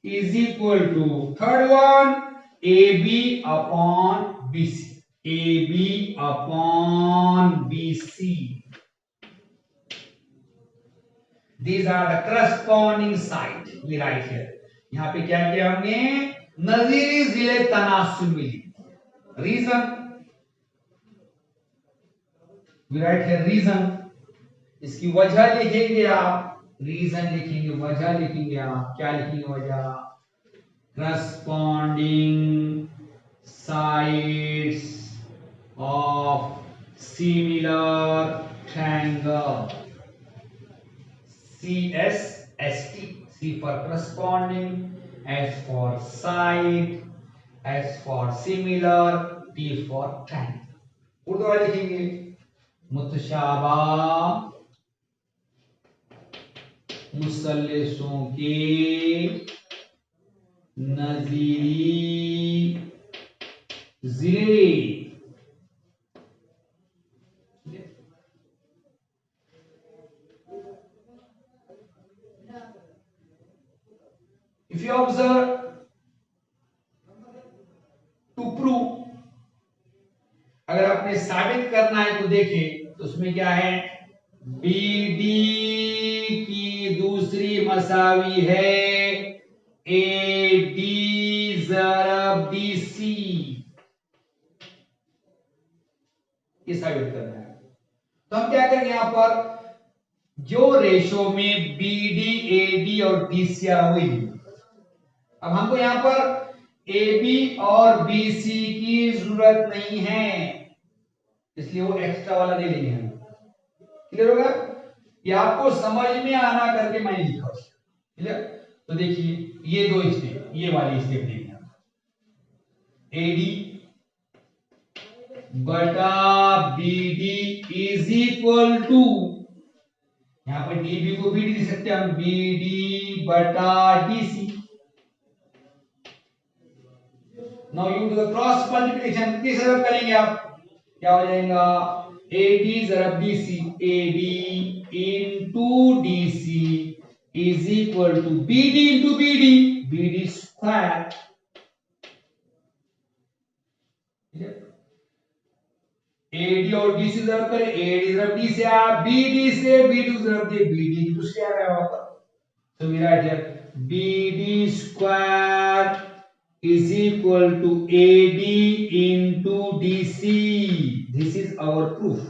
is equal to third one AB upon BC. AB upon BC. These are the corresponding side. We write here. यहाँ पे क्या किया हमने नज़ीरी जिले तनासुब मिली. Reason. We write here reason. इसकी वजह लिखेंगे आप. Reason लिखेंगे, वजह लिखेंगे आप. क्या लिखेंगे वजह? Corresponding sides of similar triangle CSST C for corresponding S for side S for similar, T for triangle. Urdu वाले लिखेंगे मुतशाबा मुसल्लसों के नजीरी जिले। If you observe, to prove, अगर आपने साबित करना है तो देखें तो उसमें क्या है, BD की दूसरी मसावी है AD ज़रब DC, ये साबित करना है। तो हम क्या करेंगे, यहां पर जो रेशो में BD AD और DC हुई, अब हमको यहां पर AB और BC की जरूरत नहीं है, इसलिए वो एक्स्ट्रा वाला दे लेंगे हम। क्लियर होगा, ये आपको समझ में आना करके मैंने लिखा। क्लियर, तो देखिए ये दो स्टेप, ये वाली स्टेप देखिए, AD बटा BD इज इक्वल टू, यहां पर DB को BD लिख सकते हैं हम, BD बटा DC। Now you do the cross multiplication, किस तरह करेंगे आप, क्या हो जाएगा, AD ज़रब DC, AD into DC is equal to BD into BD, BD square. AD और DC ज़रब करें, AD ज़रब DC आया, BD से BD ज़रब दे, BD की दूसरी आ गया वहां पर, so we write here BD square is equal to AD into DC, this is our proof,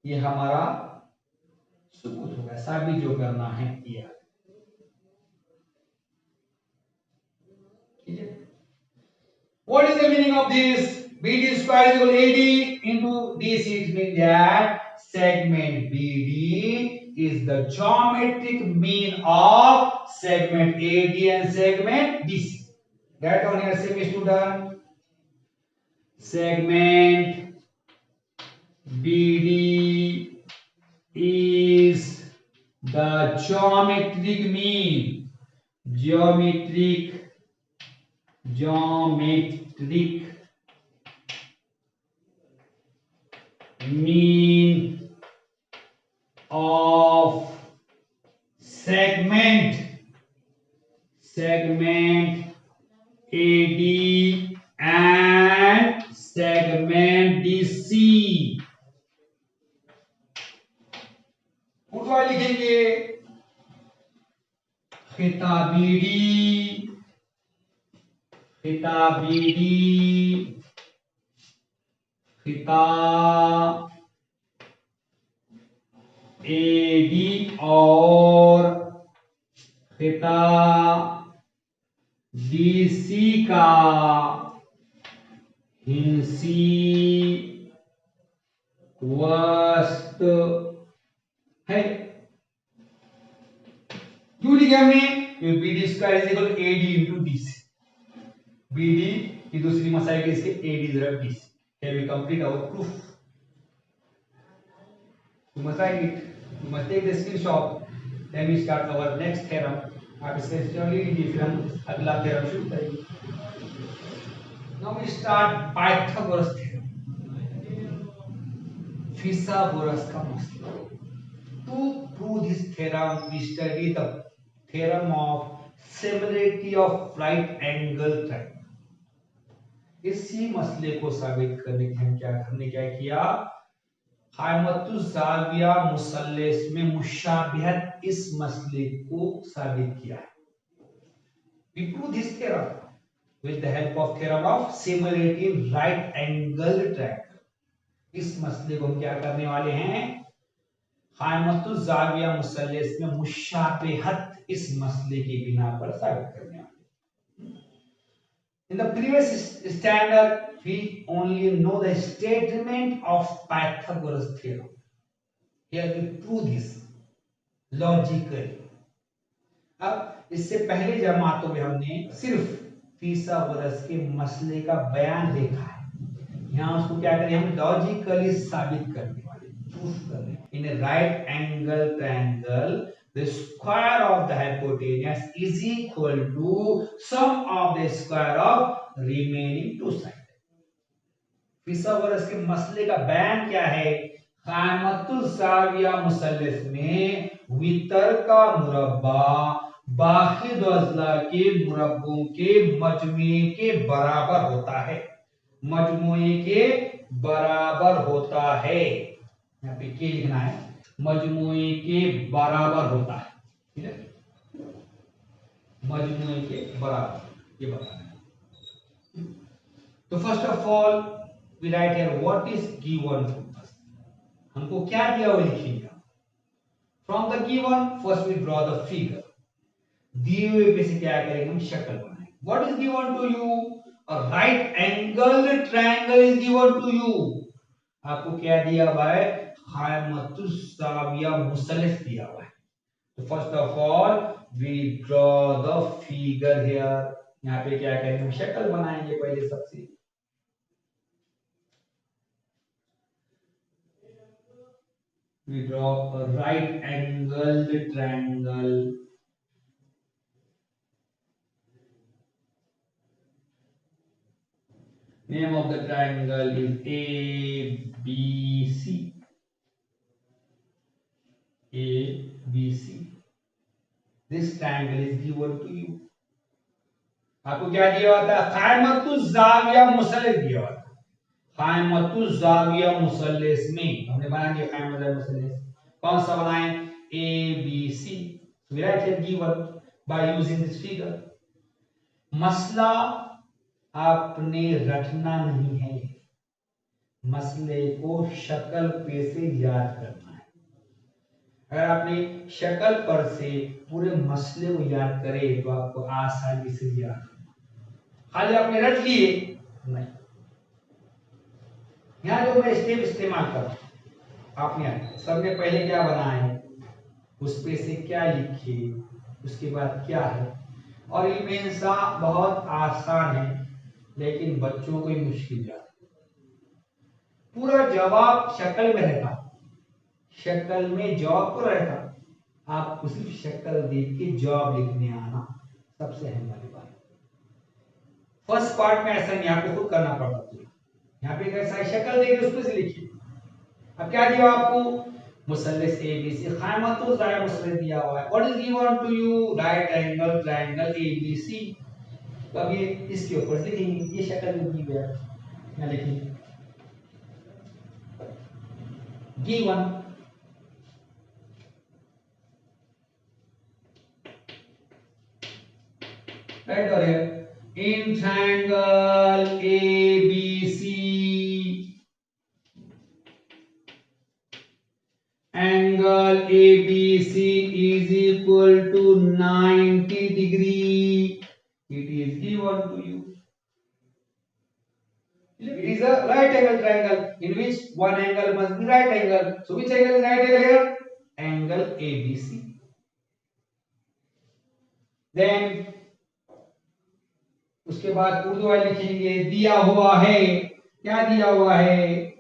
ये हमारा सबूत होगा, साबित जो करना है किया। What is the meaning of this? BD square is equal to AD into DC. It means that segment BD is the geometric mean of segment AD and segment DC. That on here, same student. Segment BD is the geometric mean, geometric mean of segment AD and segment DC। उठवा लिखेंगे खिता BD खिता AD और खिता DC का हिंसी वस्तु है। क्यों लिखा हमने, BD square is equal to AD into DC, BD की दूसरी मसाई के इसके AD ज़रब DC। Here we complete our proof. You must write it. You must take the screenshot. Then we start our next theorem. आप इसका screenshot ले लीजिए, फिर हम अगला थ्योरम शुरू करेंगे। Now we start Pythagoras theorem. फिसागोरस का मसला। To prove this theorem, we study the theorem of similarity of right angle triangle. इसी मसले को साबित करने के हमने क्या किया, क़ाइमतुज़्ज़ाविया मुसल्लस में मुशाबिहत, इस मसले को साबित किया है। We prove this theorem with the help of theorem of similarity in right angle triangle. इस मसले को हम क्या करने वाले हैं, क़ाइमतुज़्ज़ाविया मुसल्लस में मुशाबिहत, इस मसले के बिना पर साबित करने वाले। In the previous standard, we only know the statement of Pythagoras theorem. Here we prove this logically. अब इससे पहले जमातों में हमने सिर्फ फिसागोरस के मसले का बयान देखा है। यहाँ उसको क्या करें, हम लॉजिकली साबित करने वाले, प्रूफ करने। In right angle triangle the square of the hypotenuse is equal to sum of the square of remaining two side. फिसागोरस के मसले का बयान क्या है? कायमतुल जाविया मुसल्लस में वितर का मुरब्बा बाकी दो अजला के मुरब्बों के मजमुए के बराबर होता है, मजमुए के बराबर होता है। यहाँ पे क्या लिखना है? मजमुए के बराबर होता है, ठीक है, मजमुए के बराबर, ये बताना है। तो first of all we write here what is given to us. हमको क्या दिया हुआ लिखेंगे। From the given first we draw the figure. दिए हुए पे से क्या करेंगे, हम शक्ल बनाएंगे। What is given to you? A right angle triangle is given to you. आपको क्या दिया हुआ है? कायमतुस जाविया मुसल्लस दिया हुआ है। तो first of all we draw the figure here. यहाँ पे क्या करेंगे, हम शक्ल बनाएंगे पहले सबसे। We draw a right angled triangle. Name of the triangle is ABC. ABC. This triangle is given to you. आपको क्या दिया हुआ था? कायमतुज जाविया मुसल्लस दिया हुआ था। कायमतुज जाविया मुसल्लस में हमने बना दिया कायमतुज जाविया मुसल्लस। कौन सा बनाए? ABC. So we write here given by using this figure. मसला आपने रटना नहीं है, मसले को शक्ल पे से याद करना है। अगर आपने शक्ल पर से पूरे मसले को याद करे तो आपको आसानी से याद, खाली आपने रट लिए नहीं। यहाँ जो मैं स्टेप इस्तेमाल कर, आपने सबने पहले क्या बनाया है, उस पे से क्या लिखे, उसके बाद क्या है। और ये मेंसा बहुत आसान है, लेकिन बच्चों को ही मुश्किल जाता है। पूरा जवाब शक्ल में रहता, शक्ल में जवाब पूरा रहता, आपको सिर्फ शक्ल देख के जवाब लिखने आना सबसे अहम वाली बात। फर्स्ट पार्ट में ऐसा नहीं, आपको खुद करना पड़ता पूरा। यहाँ पे कैसा है, शक्ल देख के उसको से लिखिए। अब क्या दिया आपको? मुसल्लस ABC, कायमतुल जाविया मुसल्लस दिया हुआ है। What is given to you? Right angle triangle ABC। तो अब ये इसके ऊपर लिखेंगे, ये शक्ल में दी गया है, यहाँ लिखेंगे given right over here in triangle ABC, angle ABC is equal to 90 degree. It is given to you. It is a right angle triangle in which one angle must be right angle. So which angle is right angle here? Angle ABC. Then उसके बाद उर्दू वाले लिखेंगे दिया हुआ है। क्या दिया हुआ है?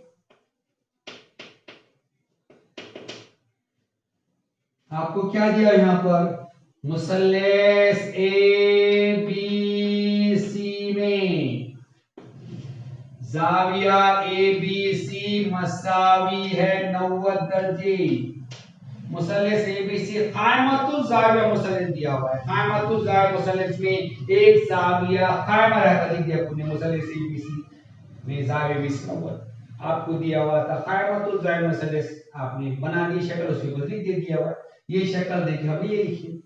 आपको क्या दिया यहाँ पर? मुसल्लस ABC में जाविया ABC मसावी है 90 दर्जे। मुसल्लस ABC कायमतुल जाविया मुसल्लस दिया हुआ है। कायमतुल जाविया मुसल्लस में एक जाविया कायम रहता, लिख दिया आपने मुसल्लस ABC में जाविया ABC 90। आपको दिया हुआ था कायमतुल जाविया मुसल्लस, आपने बना दी शक्ल, उसके ऊपर लिख दिया हुआ। ये शक्ल देखिए, हमें ये लिखिए,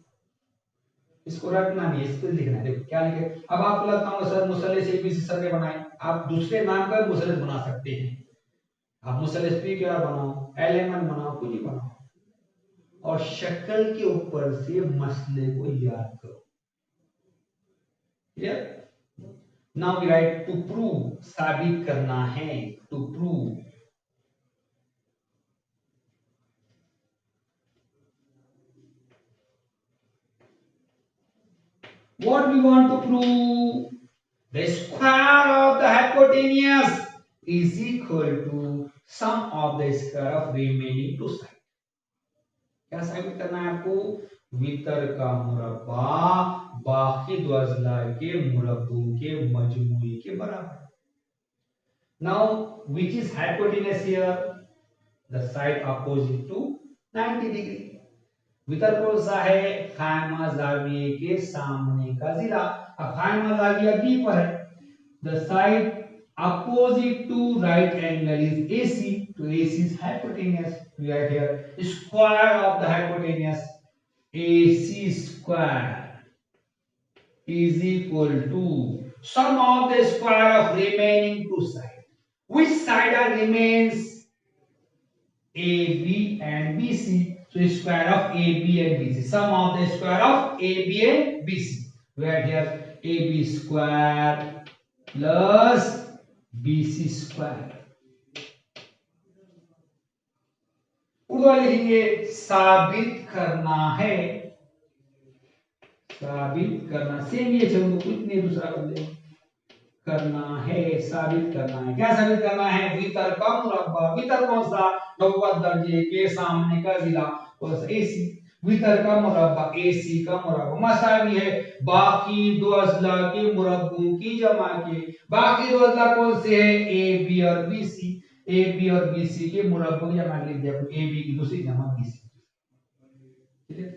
इसको रटना नहीं, इसको लिखना है। देखो क्या लिखे। अब आपको लगता होगा सर मुसल्लस ABC सर ने बनाए, आप दूसरे नाम का मुसल्लस बना सकते हैं। आप मुसल्लस PQR बनाओ, LMN बनाओ, कुछ भी बनाओ, और शक्ल के ऊपर से मसले को याद करो। Clear? Now we write to prove, साबित करना है, to prove. What we want to prove? The square of the hypotenuse is equal to sum of the square of remaining two sides. क्या साबित करना है आपको? वितर का मुरब्बा बाकी दो अजला के मुरब्बों के मजमूई के बराबर. Now which is hypotenuse here? The side opposite to 90 degree. वितर कौन सा है? खायमा जाविये के सामने का जिला. अब खायमा जाविया बी पर है. The side opposite to right angle is AC. So AC is hypotenuse. We are here. Square of the hypotenuse AC square is equal to sum of the square of remaining two sides. Which side are remains? AB and BC. So square of AB and BC. Sum of the square of AB and BC. We are here AB square plus BC square. Urdu वाले लिखेंगे साबित करना है. साबित करना same ये चलो कुछ नहीं दूसरा बदले. करना है साबित करना है. क्या साबित करना है? वितर का मुरब्बा. वितर कौन सा? 90 दर्जे के सामने का जिला बस AC. वितर का मुरब्बा AC का मुरब्बा मसावी है बाकी दो अजला के मुरब्बों की जमा के. बाकी दो अजला कौन से है? AB और BC. AB और BC के मुरब्बों की जमा लिख दिया. AB की दूसरी जमा BC. ठीक है.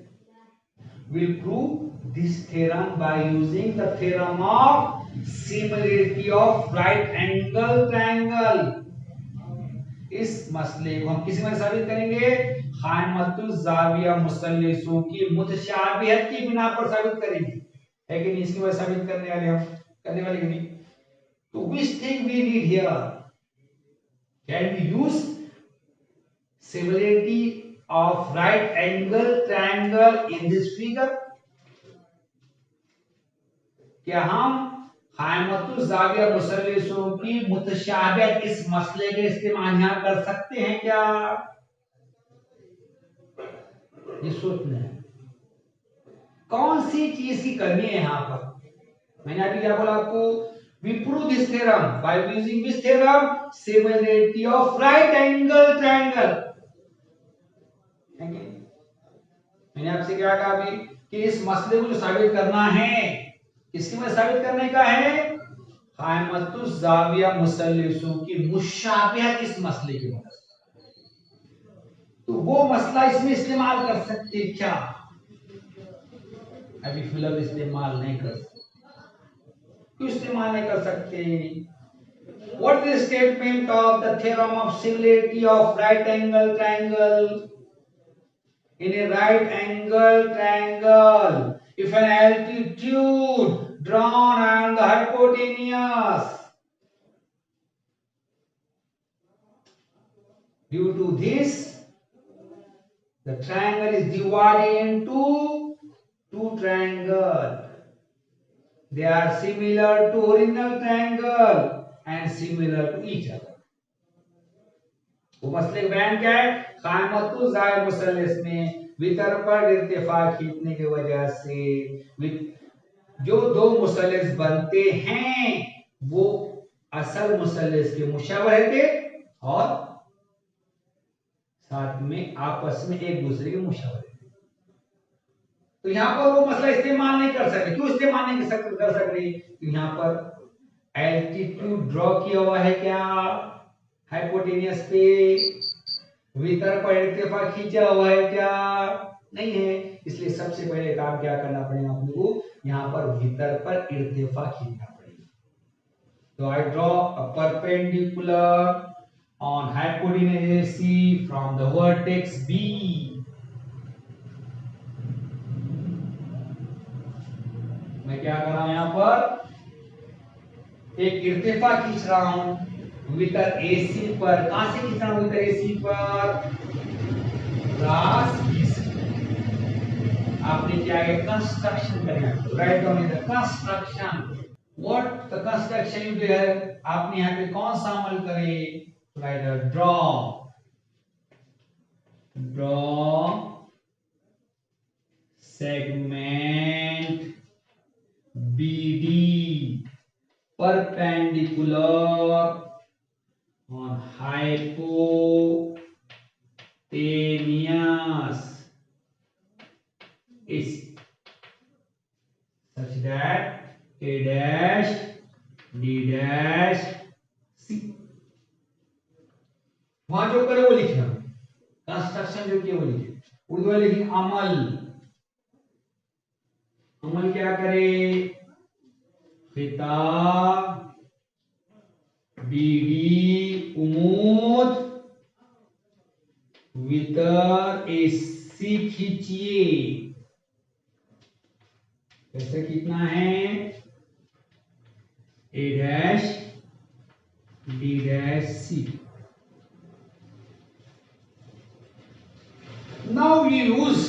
We'll prove this theorem by using the theorem of similarity of right angle triangle. इस मसले को हम किसी में साबित करेंगे? खायमतुल जाविया मुसल्लिसों की मुतशाबिहत की बिना पर साबित करेंगे. है कि नहीं? इसकी वजह साबित करने वाले कि नहीं? तो which thing we need here? Can we use similarity of right angle triangle in this figure? क्या हम खायमतुल जाविया मुसल्लिसों की मुतशाबिहत इस मसले के इस्तेमाल यहां कर सकते हैं क्या? ये सोचना है. कौन सी चीज की कमी है यहां पर? मैंने अभी क्या बोला आपको? We prove this theorem by using this theorem similarity of right angle triangle. मैंने आपसे क्या कहा अभी कि इस मसले को जो साबित करना है किसकी मदद साबित करने का है? खायमतुल जाविया मुसल्लिसों की मुशाबिहत इस मसले की मदद. तो वो मसला इसमें इस्तेमाल कर सकते क्या? अभी फिलहाल इस्तेमाल नहीं कर सकते. क्यों इस्तेमाल नहीं कर सकते? What is the statement of the theorem of similarity of right angle triangle? In a right angle triangle, if an altitude drawn on the hypotenuse, due to this, the triangle is divided into two triangles. They are similar to original triangle and similar to each other. वो मसले का बयान क्या है? खायमतुल जाविया मुसल्लिस में वितर पर इर्तिफा खींचने की वजह से जो दो मुसल्लिस बनते हैं वो असल मुसल्लिस के मुशाबह थे और साथ में आपस में एक दूसरे के मुशाबह थे. तो यहाँ पर वो मसला इस्तेमाल नहीं कर सकते. क्यों इस्तेमाल नहीं कर सकते? तो यहाँ पर एल्टीट्यूड ड्रॉ किया हुआ है क्या? हाइपोटेनियस पे. वितर पर इर्तिफा खींचा हुआ है क्या? नहीं है. इसलिए सबसे पहले काम क्या करना पड़ेगा अपने को? यहाँ पर वितर पर इर्तिफा खींचना पड़ेगा. तो I draw a perpendicular on hypotenuse AC from the vertex B. मैं क्या कर रहा हूं? यहाँ पर एक इर्तिफा खींच रहा हूं वितर AC पर. कहां से खींच रहा हूं? वितर AC पर क्रॉस BC. आपने क्या है? कंस्ट्रक्शन करना है. Right down in the construction. What the construction you do? आपने यहाँ पे कौन सा अमल करे? Write a draw segment BD on hypotenuse is such that A dash D dash C, वहां जो करे वो लिखे, हम कंस्ट्रक्शन जो किया वो लिखे। उर्दू में लिखेंगे अमल। अमल क्या करे, खिताब बीडी उमूद वितर एसी खींचिए। कैसे कितना है, A dash D dash C. Now we use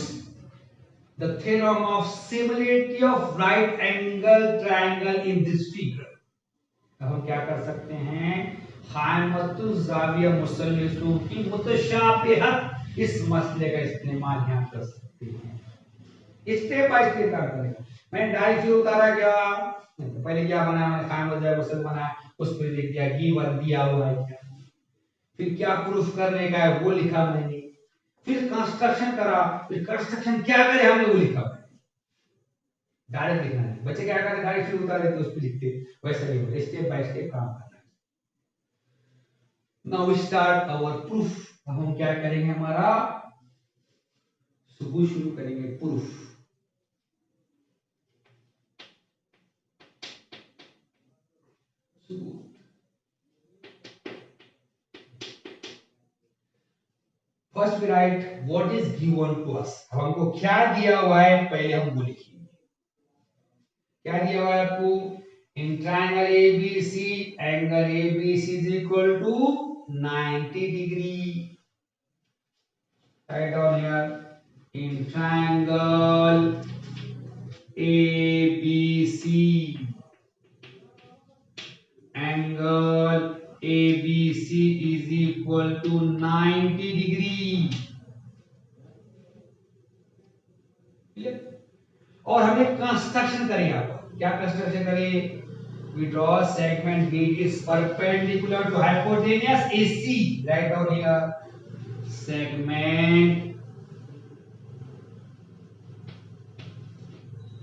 the theorem of similarity of right angle triangle in this figure. अब हम क्या कर सकते हैं, क़ाइमतुज़ ज़ाविया मुसल्लिसों की मुतशाबिहत, इस मसले का इस्तेमाल यहाँ कर सकते हैं। स्टेप बाय स्टेप काम करेंगे। मैंने डायरेक्ट फिर उतारा क्या, पहले क्या बनाया मैंने, क़ाइमतुज़ ज़ाविया मुसल्लिस बनाया, उस पर लिख दिया गिवन दिया हुआ है क्या, फिर क्या प्रूफ करने का है वो लिखा मैंने, फिर कंस्ट्रक्शन करा, फिर कंस्ट्रक्शन क्या करे हमने वो लिखा। डायरेक्ट लिखना है, बच्चे क्या करते डायरेक्ट फिर उतार देते उस पे लिखते, वैसा नहीं होता, स्टेप बाय स्टेप काम करना है। Now we start our proof. अब हम क्या करेंगे, हमारा सुबह शुरू करेंगे proof. First we write what is given to us. अब हमको क्या दिया हुआ है पहले हम वो लिखेंगे। क्या दिया हुआ है आपको, in triangle ABC angle ABC is equal to 90 degree. Write down here, in triangle ABC angle ABC is equal to 90 degree. और हमें कंस्ट्रक्शन करें, आप क्या कंस्ट्रक्शन करें, we draw segment BD is perpendicular to hypotenuse AC। write down here, segment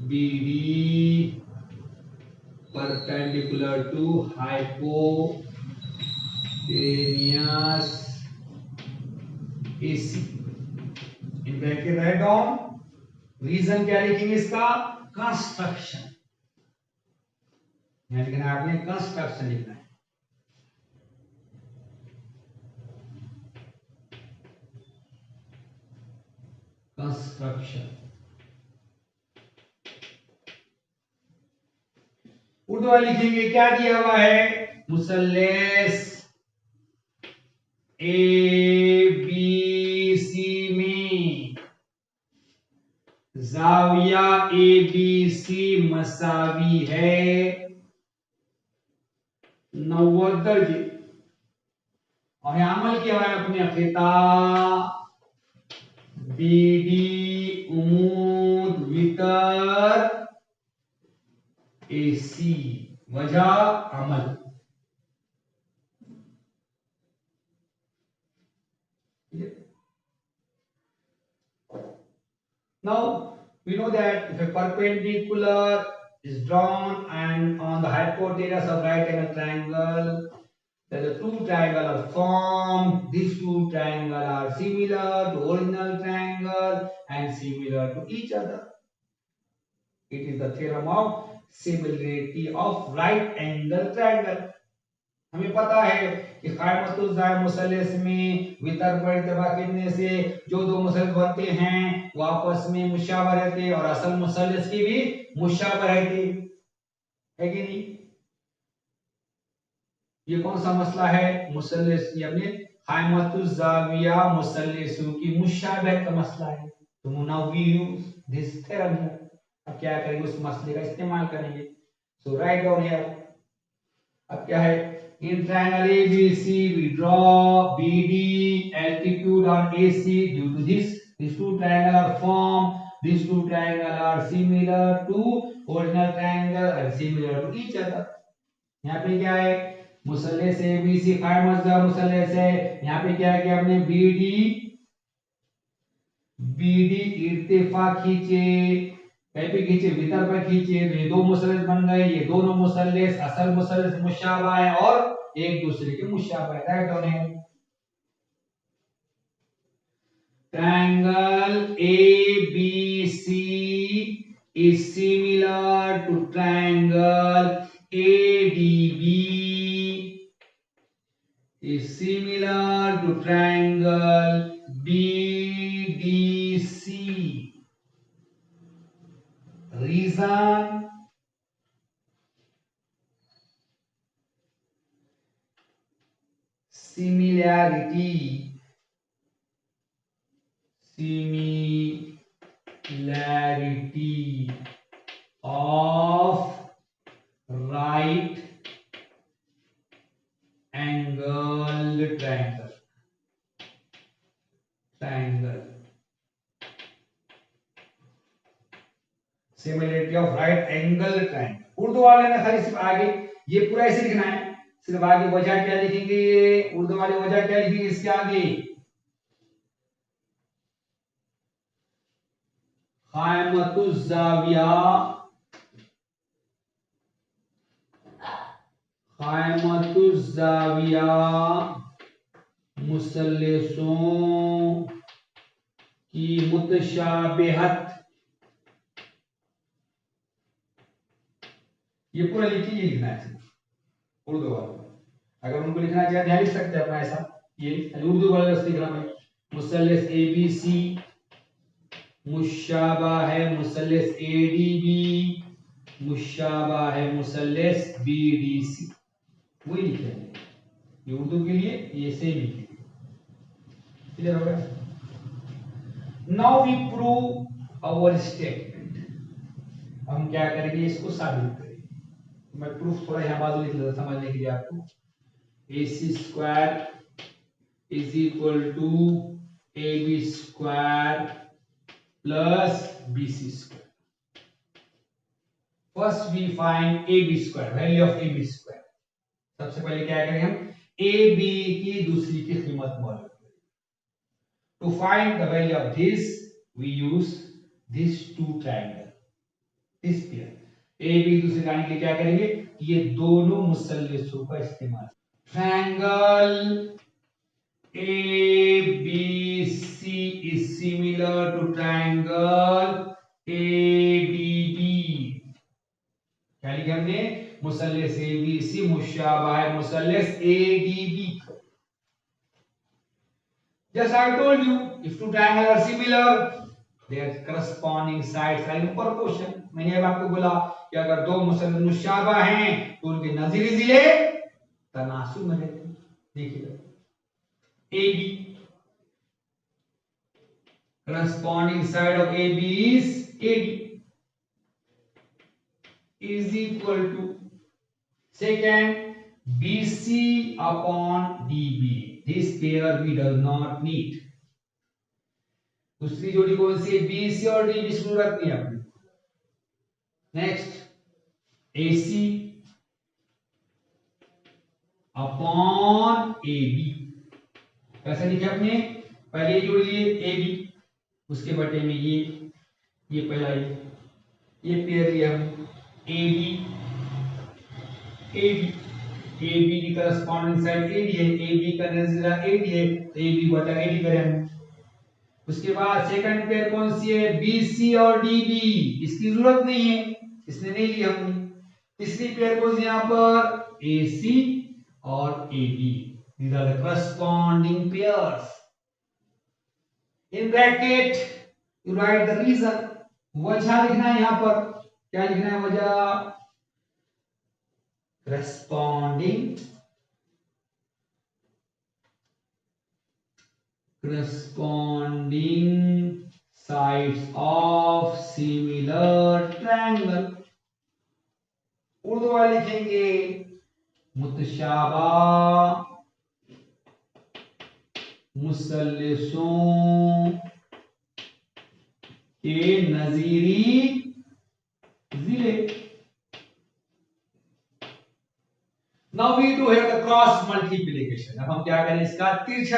BD perpendicular to hypotenuse AC। in bracket write down, reason क्या लिखेंगे इसका, construction. यहां लिखना है आपने, कंस्ट्रक्शन लिखना है। कंस्ट्रक्शन उर्दू में लिखेंगे, क्या दिया हुआ है, मुसल्लेस ABC में ज़ाविया ABC मसावी है 90 दर्जे। और यहां अमल किया है अपने, खिताब बीडी उमूद वितर AC, वजह अमल। Now we know that if a perpendicular is drawn and on the hypotenuse of right angle triangle, then the two triangles are formed. These two triangles are similar to original triangle and similar to each other. It is the theorem of similarity of right angle triangle. हमें पता है कि क़ाइमतुज़ ज़ाविया मुसल्लिस में वितर पर इत्तिबा करने से जो दो मुसल्लिस बनते हैं वो आपस में मुशाबह रहते, और असल मुसल्लिस की भी मुशाबह रहती है कि नहीं। ये कौन सा मसला है, मुसल्लिस, ये अपने क़ाइमतुज़ ज़ाविया मुसल्लिसों की मुशाबह का मसला है। तो now we use this theorem. अब क्या करेंगे, उस मसले का इस्तेमाल करेंगे। सो राइट डाउन हियर, अब क्या है, in triangle ABC we draw BD altitude on AC. Due to this, these two triangles are formed. These two triangles are similar to original triangle and similar to each other. यहाँ पे क्या है, मुसल्लस ABC कायम मजदा मुसल्लस है। यहाँ पे क्या किया हमने, बीडी बीडी इर्तिफा खींचे, कहीं पे खींचे, भीतर पर खींचे, तो ये दो मुसल्लस बन गए। ये दोनों मुसल्लस असल मुसल्लस मुशाबा है और एक दूसरे के मुशाबा है, राइट ऑन है। Triangle ABC is similar to triangle ADB is similar to triangle BDC. Reason, similarity of right angled triangle similarity of right angle triangle. Urdu वाले ने खाली सिर्फ आगे ये पूरा ऐसे लिखना है, सिर्फ आगे वजह क्या लिखेंगे, उर्दू वाले वजह क्या लिखेंगे इसके आगे, क़ाइमतुज़्ज़ाविया मुसल्लसों की मुतशाबिहत। ये पूरा लिखिए, ये लिखना है उर्दू वाले। अगर उनको लिखना चाहे ध्यान लिख सकते हैं अपना ऐसा, ये उर्दू वाले बस लिखना भाई, मुसल्लस एबीसी मुशाबा है मुसल्लस एडीबी, मुशाबा है मुसल्लस बीडीसी, वही लिखे हैं ये उर्दू के लिए, ये सेम ही क्लियर हो गया। Now we prove our statement. हम क्या करेंगे, इसको साबित करेंगे। मैं प्रूफ थोड़ा यहां बाजू लिख लेता समझने के लिए आपको। AC square is equal to AB square plus BC square. First we find AB square, value of AB square. सबसे पहले क्या करेंगे हम, AB की दूसरी की कीमत मालूम करें। To find the value of this we use this two triangle, this pair. AB दूसरी लाइन के लिए क्या करेंगे, ये दोनों मुसल्लसों का इस्तेमाल। Triangle ABC is similar to triangle ADB। क्या लिखा हमने, मुसल्लस ABC मुशाबा है मुसल्लस ADB। Just I told you, if two triangles are similar, their corresponding sides are in proportion। मैंने अब आपको बोला कि अगर दो मुसल्लस मुशाबा हैं तो उनके नज़ीरी ज़िले तनासुब में रहते हैं। देखिए AB, corresponding side of AB is AD, is equal to second BC upon DB। This pair we does not need। दूसरी जोड़ी कौन सी है, BC और DB, जरूरत नहीं अपनी। Next AC upon AB। कैसे लिखे अपने, पहले जोड़ी लिए AB, उसके बटे में ये पहला ये पेयर लिया हम AB की करस्पॉन्डिंग साइड AD है, AB का नज़ीरा AD है, तो AB बटा AD करें हम। उसके बाद सेकंड पेयर कौन सी है, BC और DB, इसकी जरूरत नहीं है, इसने नहीं लिया हमने। तीसरी पेयर कौन सी यहाँ पर, AC और AB। These are the corresponding pairs। In bracket you write the reason। वजह लिखना है यहाँ पर, क्या लिखना है वजह, corresponding sides of similar triangle। Urdu वाले लिखेंगे मुतशाबा मुसल्लसों के नज़ीरी ज़िले। Now we do have the cross multiplication. अब हम क्या करें, इसका तिरछा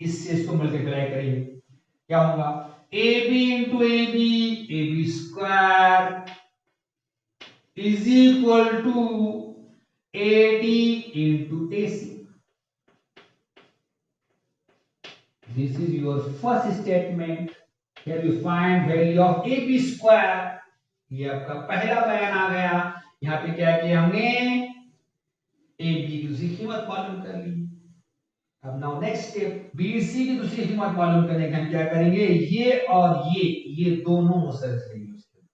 इससे इसको मल्टीप्लाई करेंगे, क्या होगा ab into ab square is equal to ad into ac। This is your first statement. Here you find value of ab square. ये आपका पहला बयान आ गया। यहाँ पे क्या किया हमने, ab की दूसरी कीमत मालूम कर ली। अब नाउ नेक्स्ट स्टेप, bc की दूसरी कीमत मालूम करने के हम क्या करेंगे, ये और ये दोनों मुसलसल यूज करेंगे।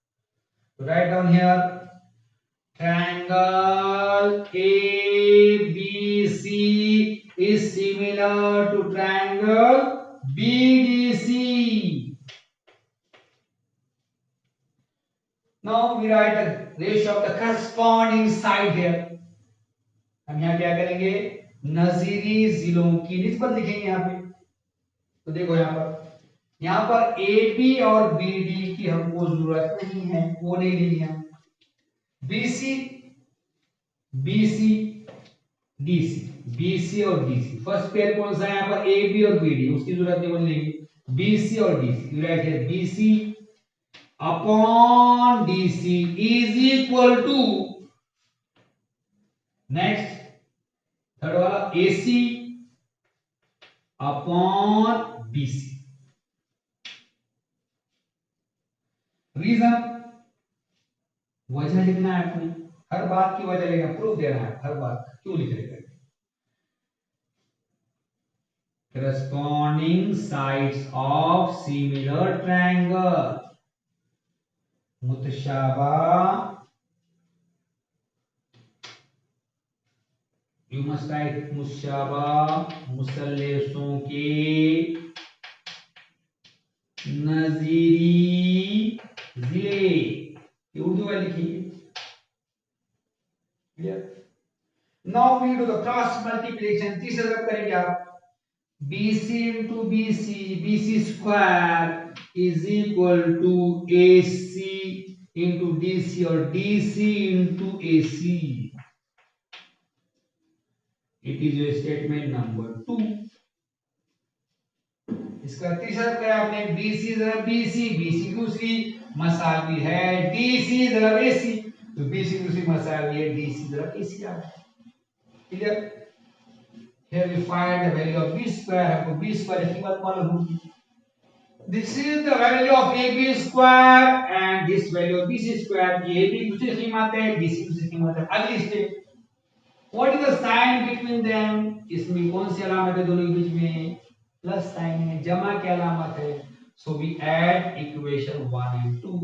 तो right down here triangle ABC is similar to triangle BDC. Now we write a ratio of the corresponding side here. हम यहाँ क्या करेंगे, नजीरी जिलों की निस्बत लिखेंगे यहाँ पे। तो देखो यहाँ पर AB और BD की हमको जरूरत नहीं है, वो नहीं लेंगे। BC BC और DC, फर्स्ट पेयर कौन सा है यहाँ पर, AB और BD, उसकी जरूरत नहीं, बोल लेंगे BC और DC। You write here BC upon DC is equal to, next third वाला AC अपॉन BC। रीजन, वजह लिखना है अपनी, हर बात की वजह लिखना, प्रूफ देना है हर बात क्यों लिख रहे हैं। corresponding sides of similar triangle, मुतशाबा, you must write मुतशाबा मुसल्लसों के नजीरी जिले, ये उर्दू में लिखिए। Now we do the cross multiplication, तीसरा जब करेंगे आप, BC into BC square is equal to AC into DC और DC into AC. It is your statement number 2. इसका तीसरा करा आपने, BC ज़रा BC की दूसरी मसावी है DC ज़रा AC, तो BC की दूसरी मसावी है DC ज़रा AC आ गया। Clear? Here we find the value of b square, हमको b square की कीमत मालूम होगी। This is the value of ab square and this value of bc square। ये ab दूसरी कीमत है, bc दूसरी कीमत है। अगली step, what is the sign between them? इसमें कौन सी अलामत है दोनों के बीच में, प्लस साइन है, जमा की अलामत है। So we add equation 1 and 2।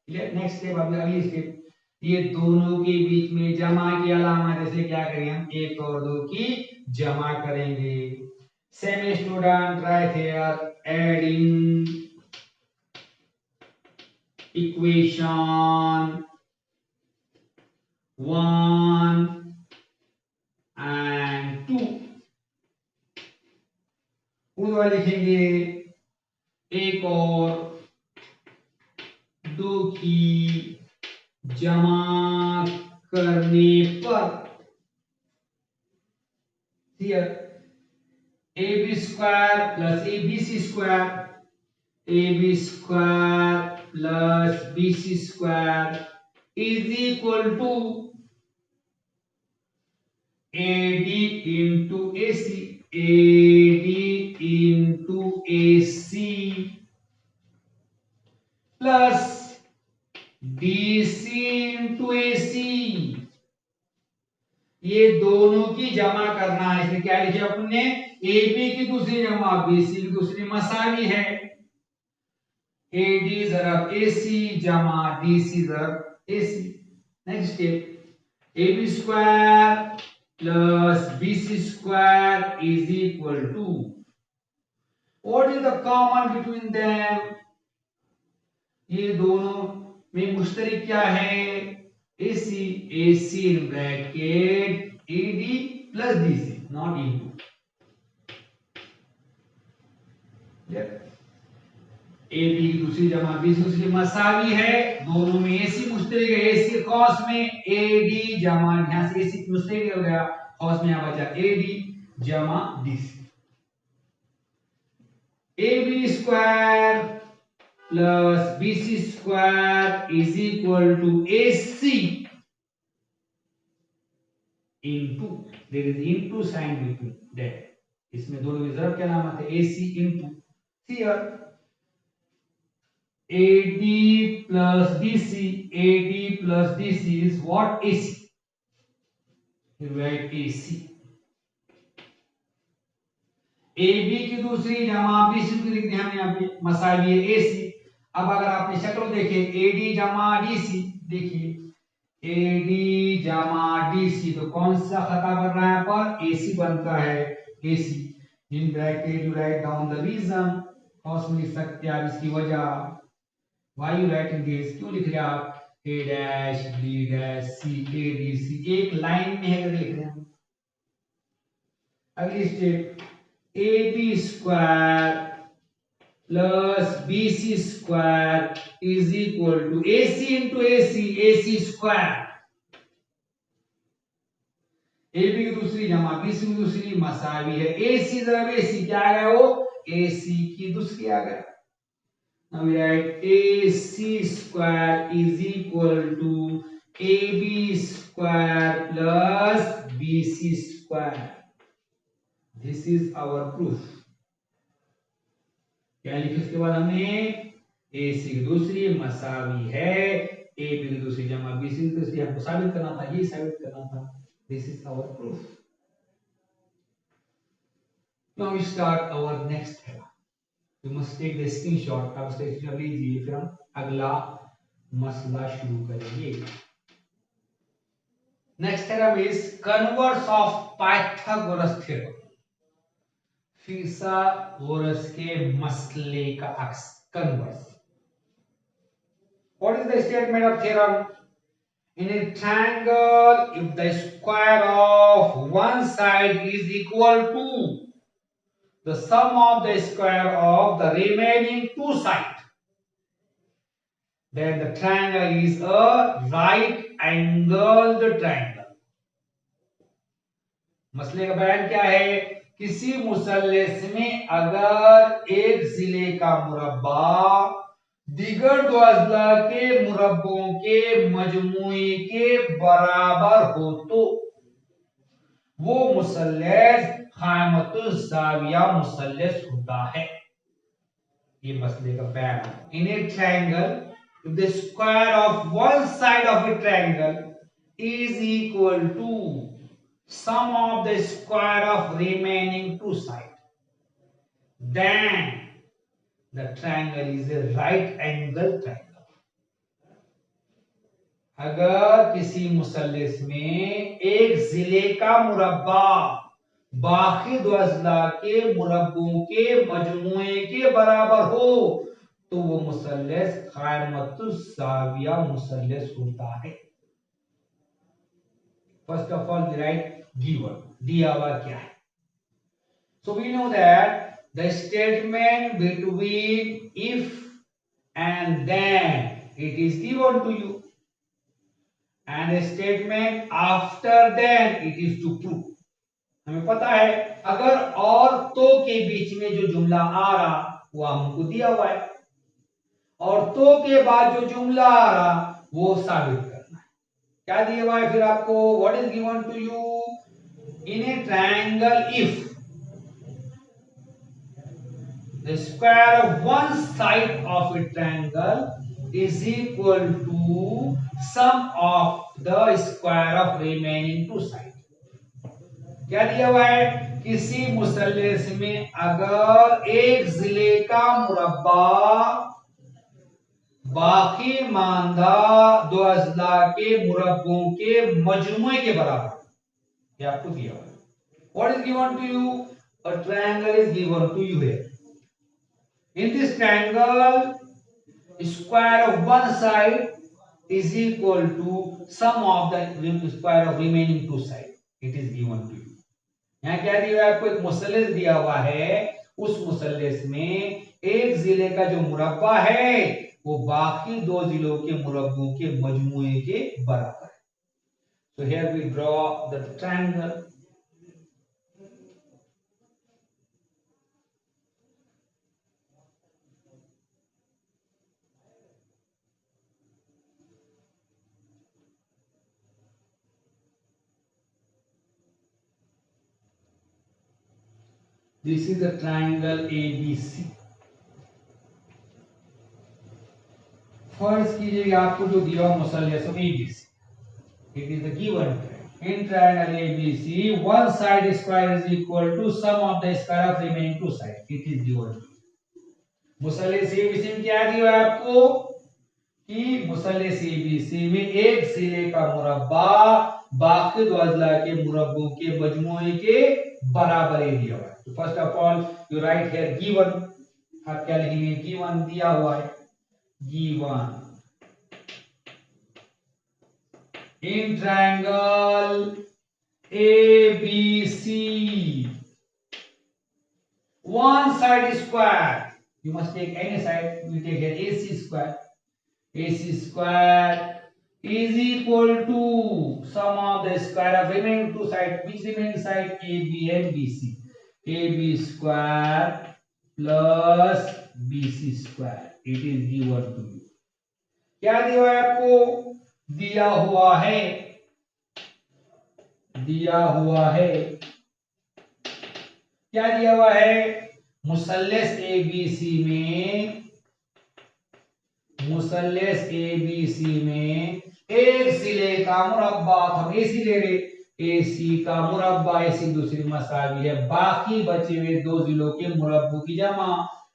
Clear? Next step, अगली स्टेप, ये दोनों के बीच में जमा की अलामत, जैसे क्या करेंगे हम, एक और दो की जमा करेंगे। Same student right here adding equation 1 and 2, Urdu लिखेंगे एक और दो की जमा करने पर, here ab square plus abc square, ab square plus bc square is equal to ad into ac, ad into ac plus DC into AC, ये दोनों की जमा करना है। इसमें क्या लिखे अपने, AB की दूसरी जमा BC की दूसरी मसावी है, AD ज़रब AC जमा DC ज़रब AC। Next step, AB square plus BC square is equal to, what is the common between them, ये दोनों में मुश्तरक क्या है, AC in bracket AD plus DC, not into. AB की दूसरी जमा BC दूसरी मसावी है, दोनों में AC मुश्तरक है, AC कॉस में AD जमा, यहां से AC मुश्तरक हो गया, और उसमें यहाँ बचा एडी जमा DC. AB square plus BC square is equal to AC into, there is into sign between that, इसमें दोनों रिजर्व क्या नाम आते हैं, AC into here AD plus DC, AD plus DC is what, AC, you write AC, AB की दूसरी जमा BC की लिखते हैं हमने यहाँ पे, मसावी है AC। अब अगर आपने शक्ल देखे AD जमा DC, देखिए AD जमा DC, तो कौन सा खता बन रहा है पर, AC बनता है, AC in bracket you write down the reason, और लिख सकते हैं आप इसकी वजह, why you writing this, क्यों लिख रहे हैं आप A dash B dash C A D C, एक लाइन में है लिख रहे हैं। अगली step AB square plus BC square is equal to AC into AC, AC square, AB की दूसरी जमा BC की दूसरी मसावी है, AC जब AC क्या आ गया, वो AC की दूसरी आ गया। Now we write AC square is equal to AB square plus BC square. This is our proof. क्या लिखा इसके बाद हमने, AC की दूसरी मसावी है AB की दूसरी जमा BC की दूसरी, हमको साबित करना था, ये साबित करना था। This is our proof. Now we start our next theorem. You must take the screenshot, आप स्क्रीनशॉट लीजिए, फिर हम अगला मसला शुरू करेंगे। Next theorem is converse of Pythagoras theorem, फिसागोरस के मसले का अक्स, converse. What is the statement of theorem, in a triangle if the square of one side is equal to the sum of the square of the remaining two sides, then the triangle is a right angled triangle. मसले का बयान क्या है, किसी मुसल्लस में अगर एक जिले का मुरब्बा दिगर दो अजला के मुरब्बों के मजमुए के बराबर हो तो वो मुसल्लस क़ाइमतुज़ ज़ाविया मुसल्लस होता है। ये मसले का बयान। In a triangle if the square of one side of a triangle is equal to sum of the square of remaining two side, then the triangle is a right angle triangle. अगर किसी मुसल्लस में एक जिले का मुरब्बा बाकी दो अजला के मुरब्बों के मजमुए के बराबर हो तो वो मुसल्लस क़ाइमतुज़ ज़ाविया मुसल्लस होता है। First of all we write given, दिया हुआ क्या है। So we know that the statement between if and then it is given to you, and a statement after then it is to prove। हमें पता है अगर और तो के बीच में जो जुमला आ रहा वो हमको दिया हुआ है, और तो के बाद जो जुमला आ रहा वो साबित करना है। क्या दिया हुआ है फिर आपको, what is given to you, in a triangle if the square of one side of a triangle is equal to sum of the square of remaining two sides। क्या दिया हुआ है, किसी मुसल्लस में अगर एक जिले का मुरब्बा बाकी मानदा दो अजला के मुरब्बों के मजमुए के बराबर, ये आपको दिया हुआ है। What is given to you, a triangle is given to you here। In this triangle square of one side is equal to sum of the square of remaining two sides, it is given to you। यहाँ क्या दिया है आपको, एक मुसल्लस दिया हुआ है, उस मुसल्लस में एक जिले का जो मुरब्बा है वो बाकी दो जिलों के मुरब्बों के मजमुए के बराबर है। So here we draw the triangle this is the triangle ABC। फर्ज कीजिए आपको जो दिया हुआ मुसल्लस ABC, it is the given in triangle ABC, one side square is equal to sum of the square of remaining two sides, it is given। मुसल्लस ABC में क्या दिया है आपको कि मुसल्लस ABC में एक सिरे का मुरब्बा बाकी दो अजला के मुरब्बों के मजमूए के बराबर ही दिया हुआ है। तो first of all you write here given, आप क्या लिखेंगे, गिवन दिया हुआ है, given in triangle ABC one side square, you must take any side, we take here AC square, AC square is equal to sum of the square of remaining two sides, which remaining side, AB and BC, AB square plus BC square, it is given to you। क्या दिया हुआ है आपको, दिया हुआ है, दिया हुआ है, क्या दिया हुआ है, मुसल्लस ABC में, मुसल्लस ABC में एक सिले का मुरब्बा, हम AC ले रहे, AC का मुरब्बा, AC दूसरी मसावी है, बाकी बचे हुए दो जिलों के मुरब्बों की जमा,